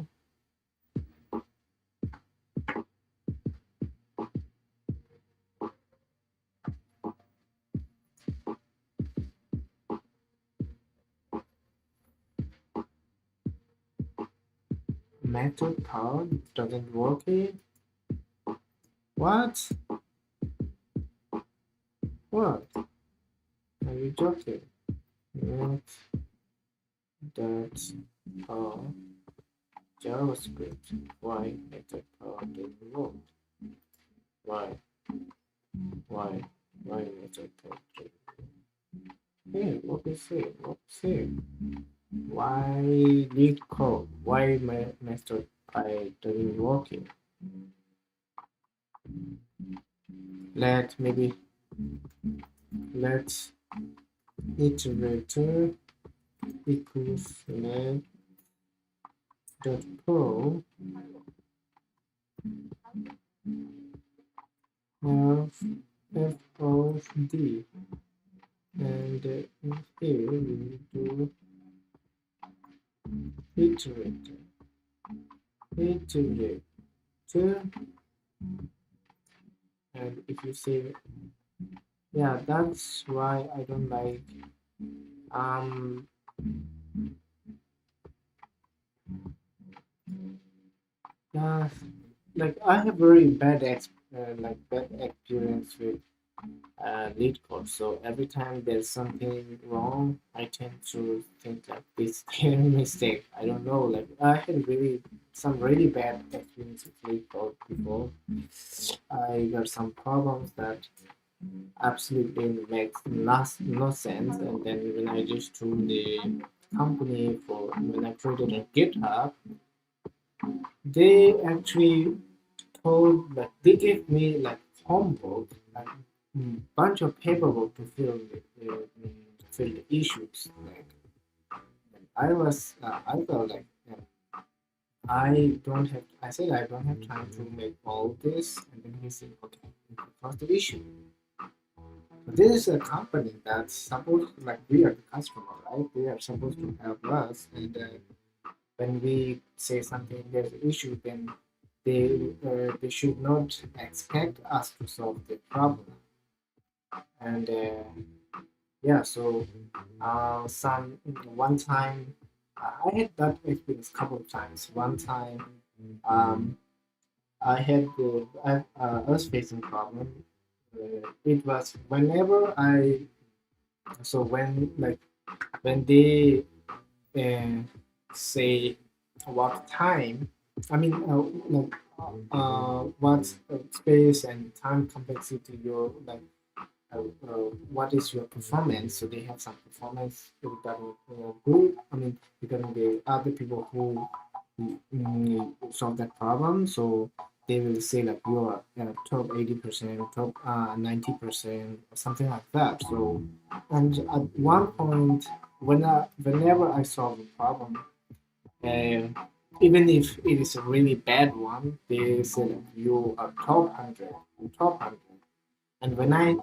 S1: Method card doesn't work here. What? What? Are you joking? Not that JavaScript. Why method card doesn't work? Why? Why? Why method card doesn't work? Hey, what is it? What's it? Why lead code? Why my method I doesn't working? Maybe let's iterator equals let dot pro of f of d, and here we do iterator and if you say, yeah, that's why I don't like yeah, like I have very bad experience with lead code. So every time there's something wrong, I tend to think like this is a mistake. I don't know. Like I had some really bad experience with lead code before. I got some problems that absolutely makes no sense. And then when I just told the company for when I created a GitHub, they actually told like they gave me like homework, like bunch of paperwork to fill the issues. Like I felt like I don't have. I said I don't have time to make all this, and then he said, okay, what's the issue? So this is a company that's supposed, like we are the customer, right? They are supposed to help us, and when we say something there's an issue, then they should not expect us to solve the problem. And yeah, so some one time I had that experience a couple of times. One time, um, I was facing problem. It was whenever I so when they uh, say what time, I mean what space and time complexity your what is your performance. So they have some performance regarding who, I mean regarding the other people who solve that problem. So they will say like you are top 80%, top 90%, or something like that. So and at one point whenever I solve a problem, uh, even if it is a really bad one, they say that you are top 100, top 100. And when I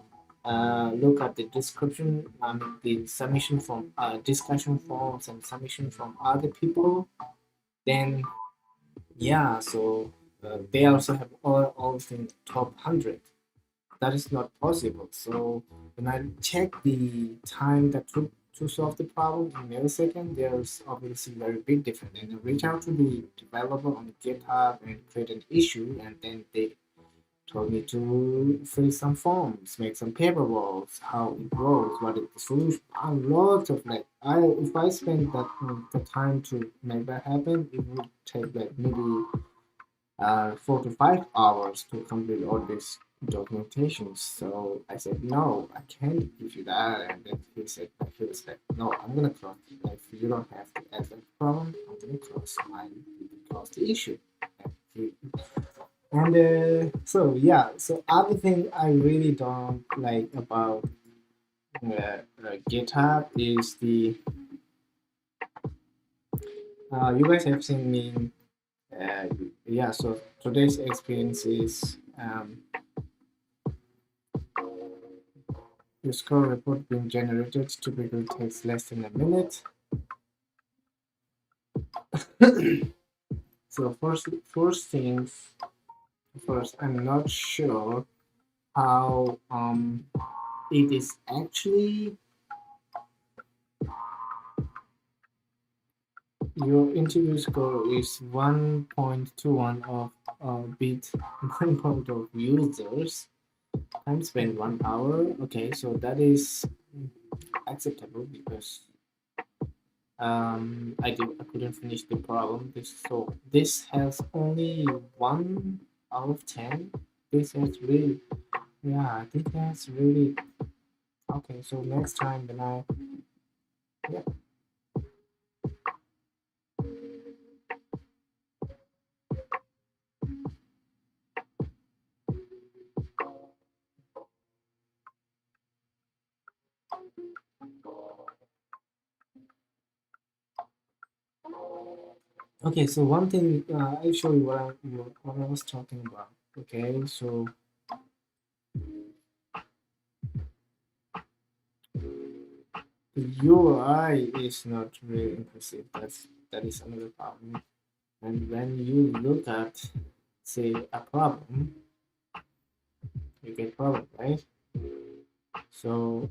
S1: look at the description, the submission from discussion forms and submission from other people, then yeah, so they also have all in top 100. That is not possible. So when I check the time that took to solve the problem in millisecond, there's obviously very big difference. And I reach out to the developer on GitHub and create an issue, and then they told me to fill some forms, make some paperwork, how it works, what is the solution. Lots of like, if I spend that the time to make that happen, it would take like maybe 4 to 5 hours to complete all this documentation. So I said, no, I can't give you that. And then he was like, no, I'm gonna close it. If you don't have to add that problem, I'm gonna close the issue. And so yeah, so other thing I really don't like about GitHub is you guys have seen me. Yeah, so today's experience is your score report being generated typically takes less than a minute. So first things first, I'm not sure how it is actually your interview score is 1.21 of bit 1 of users. Time spent 1 hour. Okay, so that is acceptable because I couldn't finish the problem. This has only 1 out of 10. This has really, yeah, this has really. Okay, so next time when I, yeah. Okay, so one thing I'll show you what I was talking about. Okay, so the UI is not really impressive. That is another problem. And when you look at, say, a problem, you get problem, right? So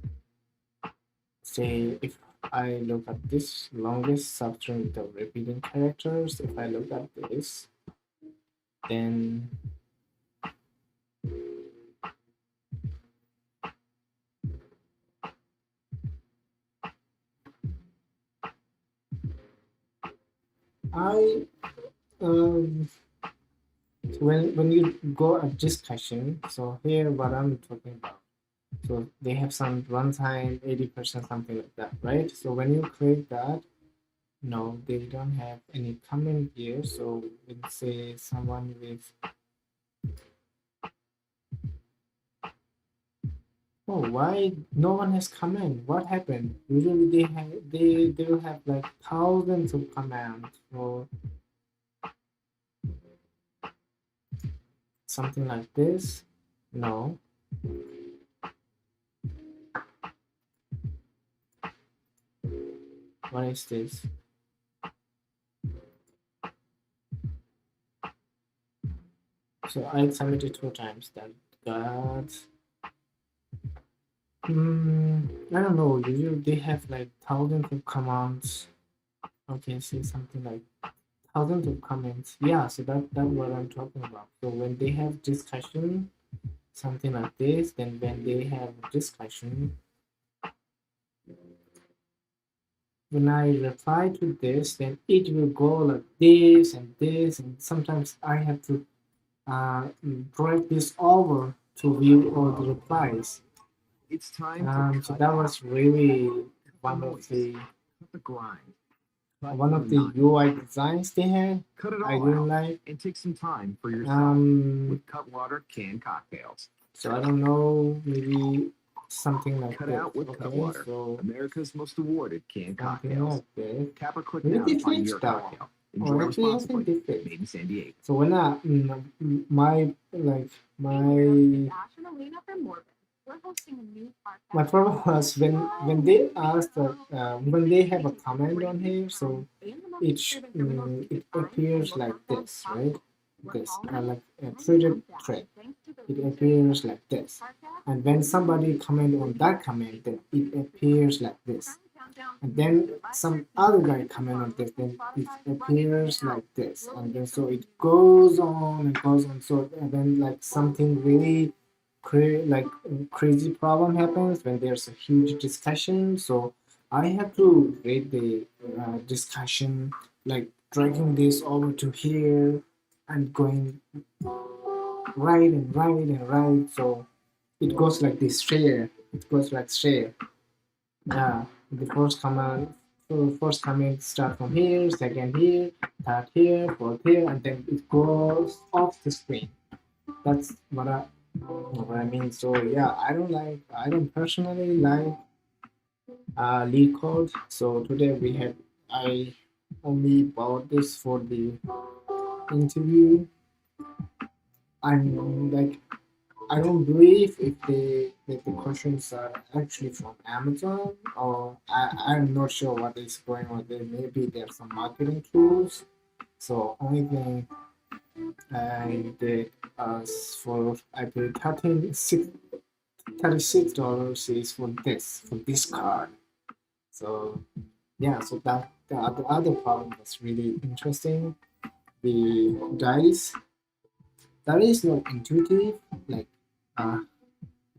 S1: say if I look at this longest substring with the repeating characters, if I look at this, then I so when you go at discussion, so here what I'm talking about. So they have some runtime 80% something like that, right? So when you click that, no, they don't have any comment here. So let's say someone with, oh, why no one has comment? What happened? Usually they will have like thousands of commands for something like this? No. What is this? So I submitted 2 times. That got. I don't know. Usually they have like thousands of commands. Okay, see something like thousands of comments. Yeah, so that's what I'm talking about. So when they have discussion, something like this, then when they have discussion, when I reply to this, then it will go like this and this, and sometimes I have to drag this over to view all the replies.
S4: It's time to
S1: So
S4: cut
S1: that was really one of the
S4: cut the grind.
S1: one of the UI designs they had.
S4: Cut it
S1: I
S4: all
S1: didn't
S4: out
S1: like.
S4: and take some time for yourself with Cutwater canned cocktails.
S1: So I don't know, maybe something like
S4: Cut
S1: this.
S4: out with
S1: Okay,
S4: Cutwater,
S1: so
S4: America's most awarded canned
S1: something
S4: cocktails.
S1: like this.
S4: Tap or click
S1: Maybe
S4: now
S1: they
S4: to find
S1: fixed
S4: your
S1: that one.
S4: cocktail.
S1: Or
S4: Enjoy
S1: actually, I
S4: responsibly.
S1: think they fixed.
S4: Made in San Diego.
S1: So when my like my
S2: Ash and Elena from Morbid. We're hosting a new podcast.
S1: my problem was when they asked when they have a comment on here, so it appears like this, right? This like a treated thread. It appears like this, and when somebody comment on that comment, then it appears like this, and then some other guy comment on this, then it appears like this, and then so it goes on and goes on. So and then like something really crazy problem happens when there's a huge discussion. So I have to read the discussion, like dragging this over to here and going right and right and right. So it goes like this share. It goes like share. Yeah, the first comment start from here, second here, third here, fourth here, and then it goes off the screen. That's what I mean. So yeah, I don't personally like lead code. So today I only bought this for the interview. I'm like I don't believe if the questions are actually from Amazon, or I'm not sure what is going on there. Maybe there's some marketing tools. So only thing I did for I paid $36 is for this card. So yeah, so that the other problem was really interesting. The dice that is not intuitive, like uh,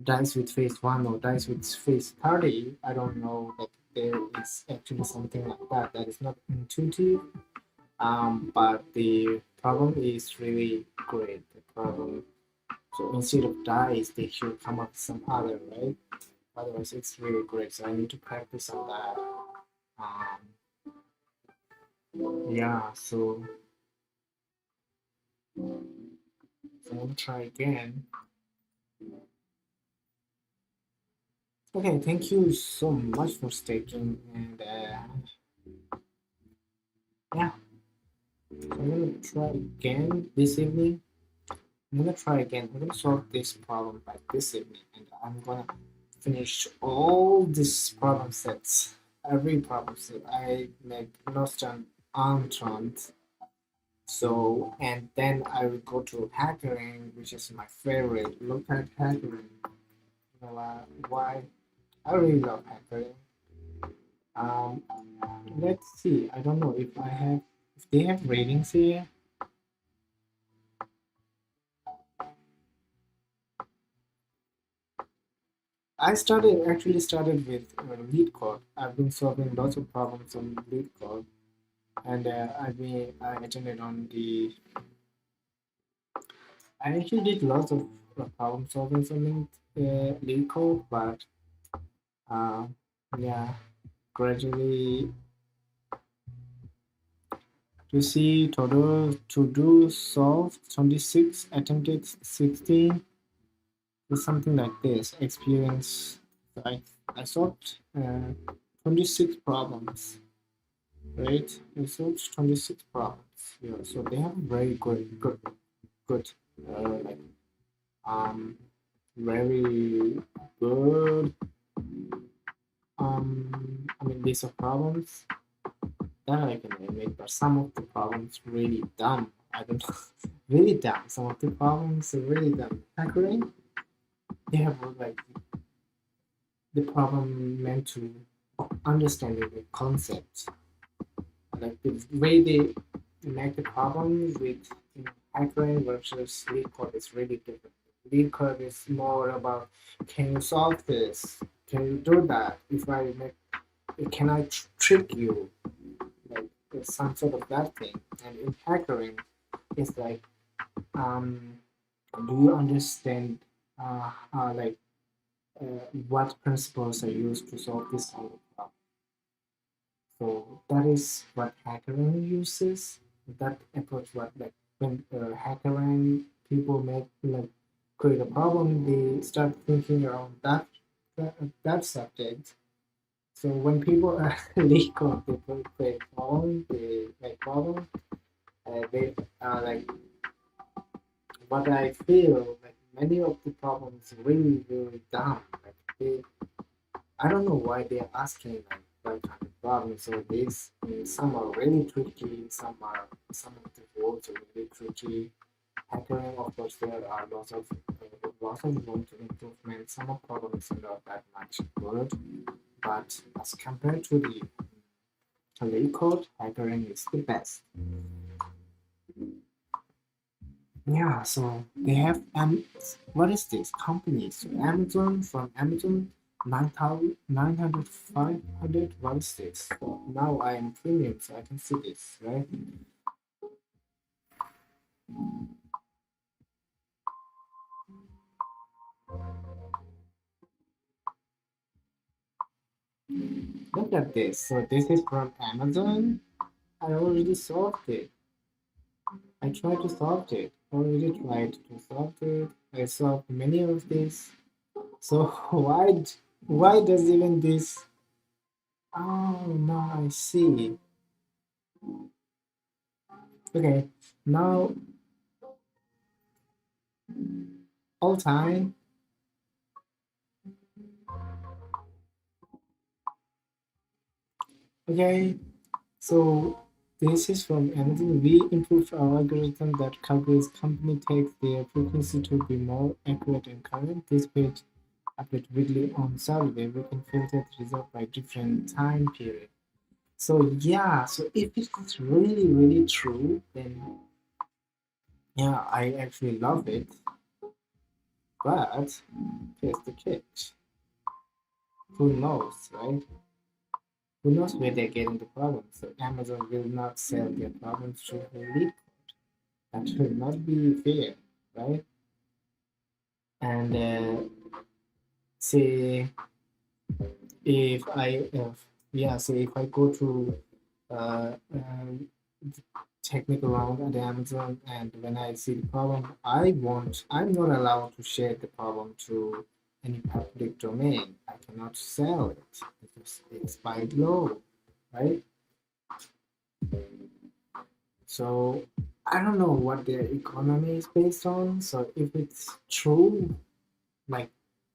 S1: dice with face 1 or dice with face 30. I don't know that there is actually something like that that is not intuitive. But the problem is really great. The problem. So instead of dice, they should come up with some other, right? Otherwise, it's really great. So I need to practice on that. Yeah. So I'll try again. Okay. Thank you so much for staking, and yeah. So I'm gonna try again this evening. I'm gonna try again. I'm gonna solve this problem by this evening, and I'm gonna finish all these problem sets. Every problem set I make lost on entrant. So and then I will go to hackering, which is my favorite. Look at hackering. You know why? I really love hackering. Um, let's see. I don't know if they have ratings here. I actually started with lead code. I've been solving lots of problems on lead code, and I attended on the. I actually did lots of problem solving on lead code, but uh, yeah, gradually to see total to do solve 26 attempted 16 is something like this experience. I solved 26 problems. Right? Research 26 problems. Yeah, so they have very good very good list of problems that I can admit, but some of the problems really dumb. I don't know, really dumb. Some of the problems are really dumb. Hackering, they have like the problem meant to understanding the concept. Like the way they make the problem with hackering versus lead code is really different. Lead code is more about can you solve this? Can you do that? If I make, can I trick you? Like some sort of that thing. And in hackering, it's like, do you understand like what principles are used to solve this kind of problem? So that is what hackering uses. That approach, what like when hackering people make like create a problem, they start thinking around that subject. So when people leak code, they create problem, they make problem. They like what I feel like many of the problems really really dumb. Like they, I don't know why they're asking like that kind of problems. So these some are really tricky, some of the words are really tricky. Hackering, of course, there are lots of room to improvement. Some of problems are not that much good, but as compared to the leak code, hackering is the best. Yeah, so they have what is this company? So Amazon, from Amazon 9,000, 900, 500. What is this? So now I am premium, so I can see this, right? Look at this. So this is from Amazon. I already solved it. I tried to solve it. Already tried to solve it. I solved many of these. So why does even this? Oh no, I see. Okay, now all time. Okay, so this is from Amazon. We improved our algorithm that calculates company takes their frequency to be more accurate and current. This page update weekly on Saturday. We can filter the result by different time period. So yeah, so if it's really really true, then yeah, I actually love it. But here's the catch. Who knows, right? Who knows where they're getting the problems? So Amazon will not sell their problems to a lead. That will not be fair, right? And say if I yeah, say if I go to technical round at Amazon, and when I see the problem, I'm not allowed to share the problem to any public domain. I cannot sell it because it's by law, right? So I don't know what their economy is based on. So if it's true, like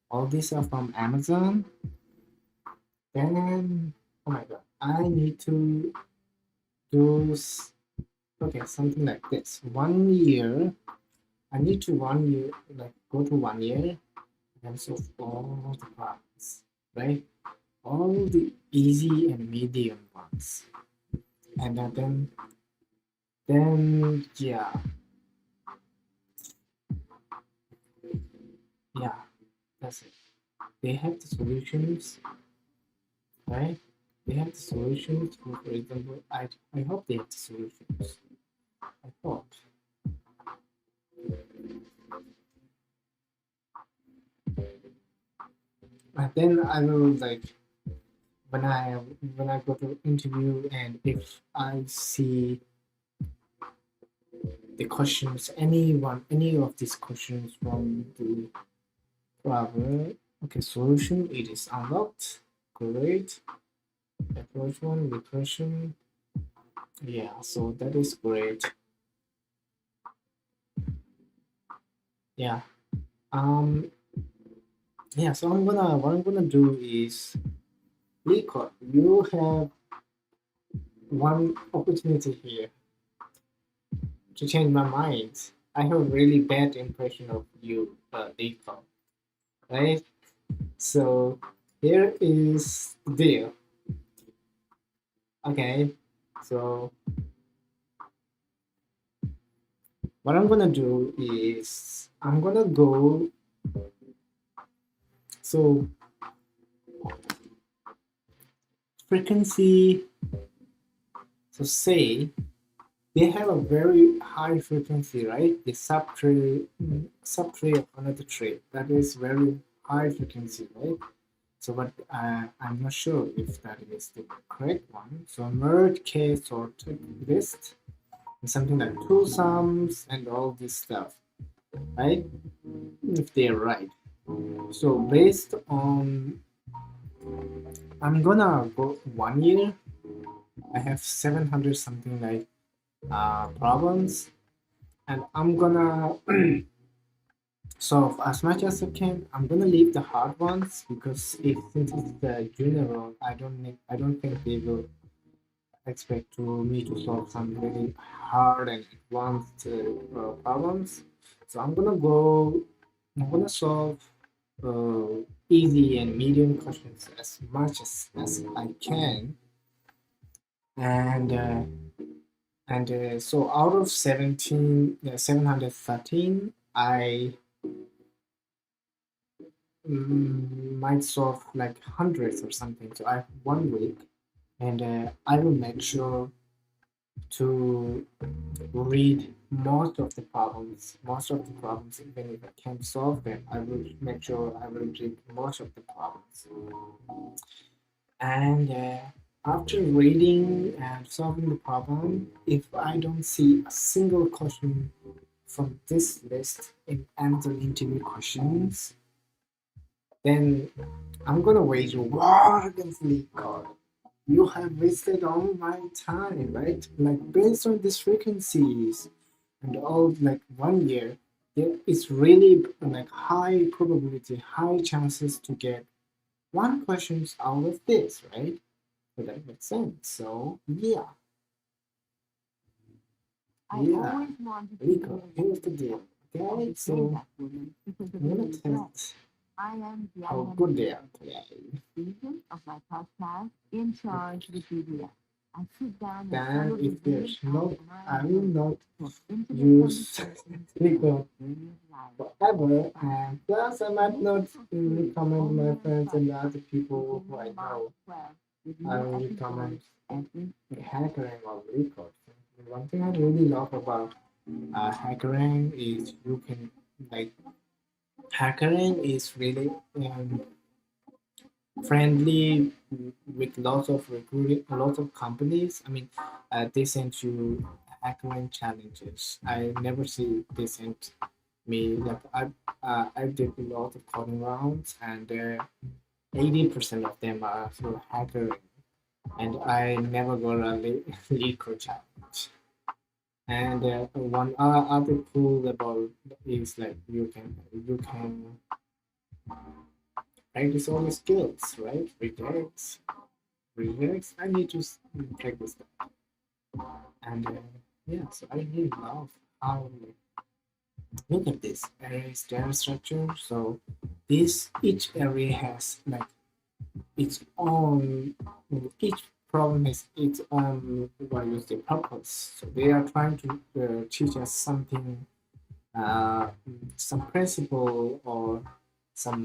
S1: all these are from Amazon, then oh my god, I need to do okay something like this. 1 year, I need to 1 year like go to 1 year and solve all the problems, right? All the easy and medium ones, and then yeah, that's it. They have the solutions, right? They have the solutions. For example, I hope they have the solutions. I thought. And then I will like when I go to interview, and if I see the questions, any of these questions from the problem, okay, solution, it is unlocked. Great. Approach one, recursion. Yeah, so that is great. Yeah, Um, yeah, so what I'm gonna do is, Rico, you have one opportunity here to change my mind. I have a really bad impression of you, Rico, right? So here is the deal. Okay, so what I'm gonna do is I'm gonna go. So frequency. So say they have a very high frequency, right? The subtree of another tree that is very high frequency, right? So, but I'm not sure if that is the correct one. So, merge case sorted list, something like two sums and all this stuff, right? If they're right. So, based on, I'm gonna go 1 year. I have 700 something like problems, and I'm gonna solve as much as I can. I'm gonna leave the hard ones because if since it's the junior role, I don't think they will expect to me to solve some really hard and advanced problems. So I'm gonna solve easy and medium questions as much as I can. And so out of 713, I might solve like hundreds or something. So I have 1 week, and I will make sure to read most of the problems, even if I can't solve them. I will make sure I will read most of the problems. And after reading and solving the problem, if I don't see a single question from this list in another interview questions, then I'm gonna wage a war against LeetCode. You have wasted all my time, right? Like based on these frequencies and all, like 1 year, there is really like high probability, high chances to get one questions out of this, right? So that makes sense. So yeah,
S2: I
S1: yeah.
S2: always wanted to
S1: Rico,
S2: be
S1: here's the deal. Okay, so
S2: because of
S1: I'm gonna
S2: the regret.
S1: test
S2: I am the
S1: how good they are today.
S2: agent of my podcast in charge with DBS. I sit down and
S1: Then if there's no, I will not use Rico forever, and plus I might not recommend my friends and other people who I know. I will recommend hackering or Rico. One thing I really love about hackering is you can like hackering is really friendly with lots of recruiting, lots of companies. I mean, they send you hackering challenges. I never see they sent me like I did a lot of coding rounds, and 80% of them are through hackering, and I never got a lead code challenge. And one other cool about is like you can practice all the skills, right? Rejects. I need to practice that. And yeah, so I really love how look at this array data structure. So this each array has like its own each problem has its own what is the purpose. So they are trying to teach us something, uh, some principle or some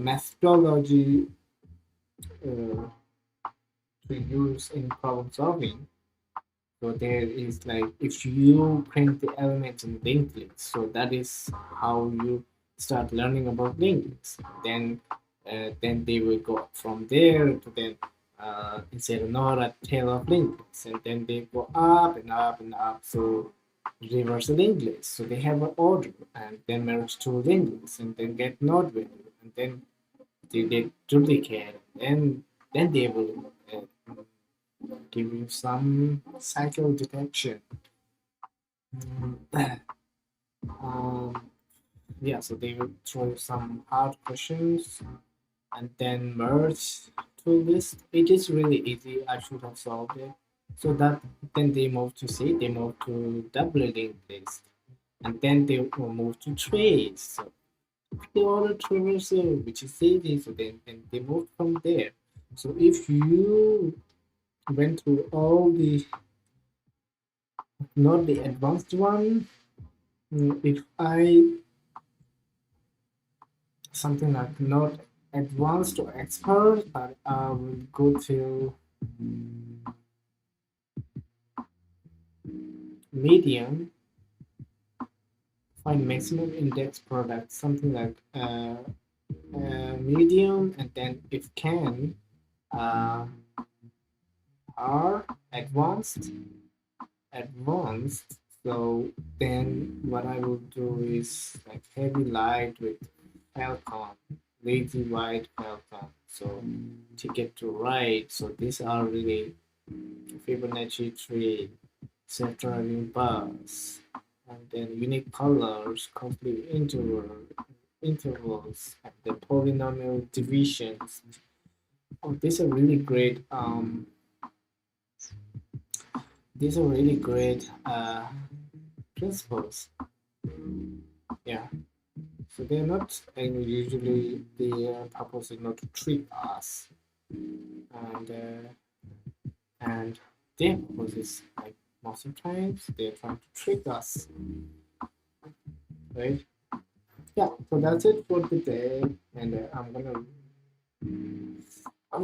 S1: methodology to use in problem solving. So there is like if you print the elements in linked lists, so that is how you start learning about linked lists. Then they will go from there to then instead of not a tail of linked lists, and then they go up and up and up. So reverse linked lists. So they have an order, and then merge two linked lists, and then get node value, and then they get duplicate, and then they will give you some cycle detection. um, yeah, so they will throw some hard questions and then merge to list. It is really easy. I should have solved it. So that then they move to C, they move to double linked list, and then they will move to trace. So they order traversal, which is easy. So then they move from there. So if you went through all the not the advanced one, if I something like not advanced or expert, but I will go to medium, find maximum index product, something like medium, and then if can, uh, R advanced, advanced. So then what I will do is like heavy light with Falcon, lazy white Falcon. So to get to right, so these are really Fibonacci tree, self-driving bus, and then unique colors, complete intervals, and the polynomial divisions. Oh, these are really great. These are really great principles. Yeah. So they're not, and usually their purpose is not to trick us, and their purpose is like most of the times they're trying to trick us, right? Yeah. So that's it for today, and I'm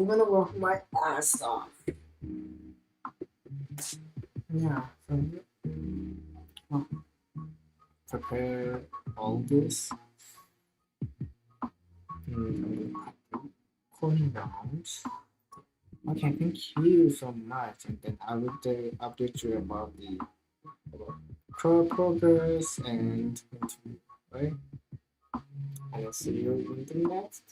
S1: gonna work my ass off. Yeah. So well, prepare all this. Cooling down. Okay, thank you so much, and then I will update you about the about progress and right. And I'll see you in the next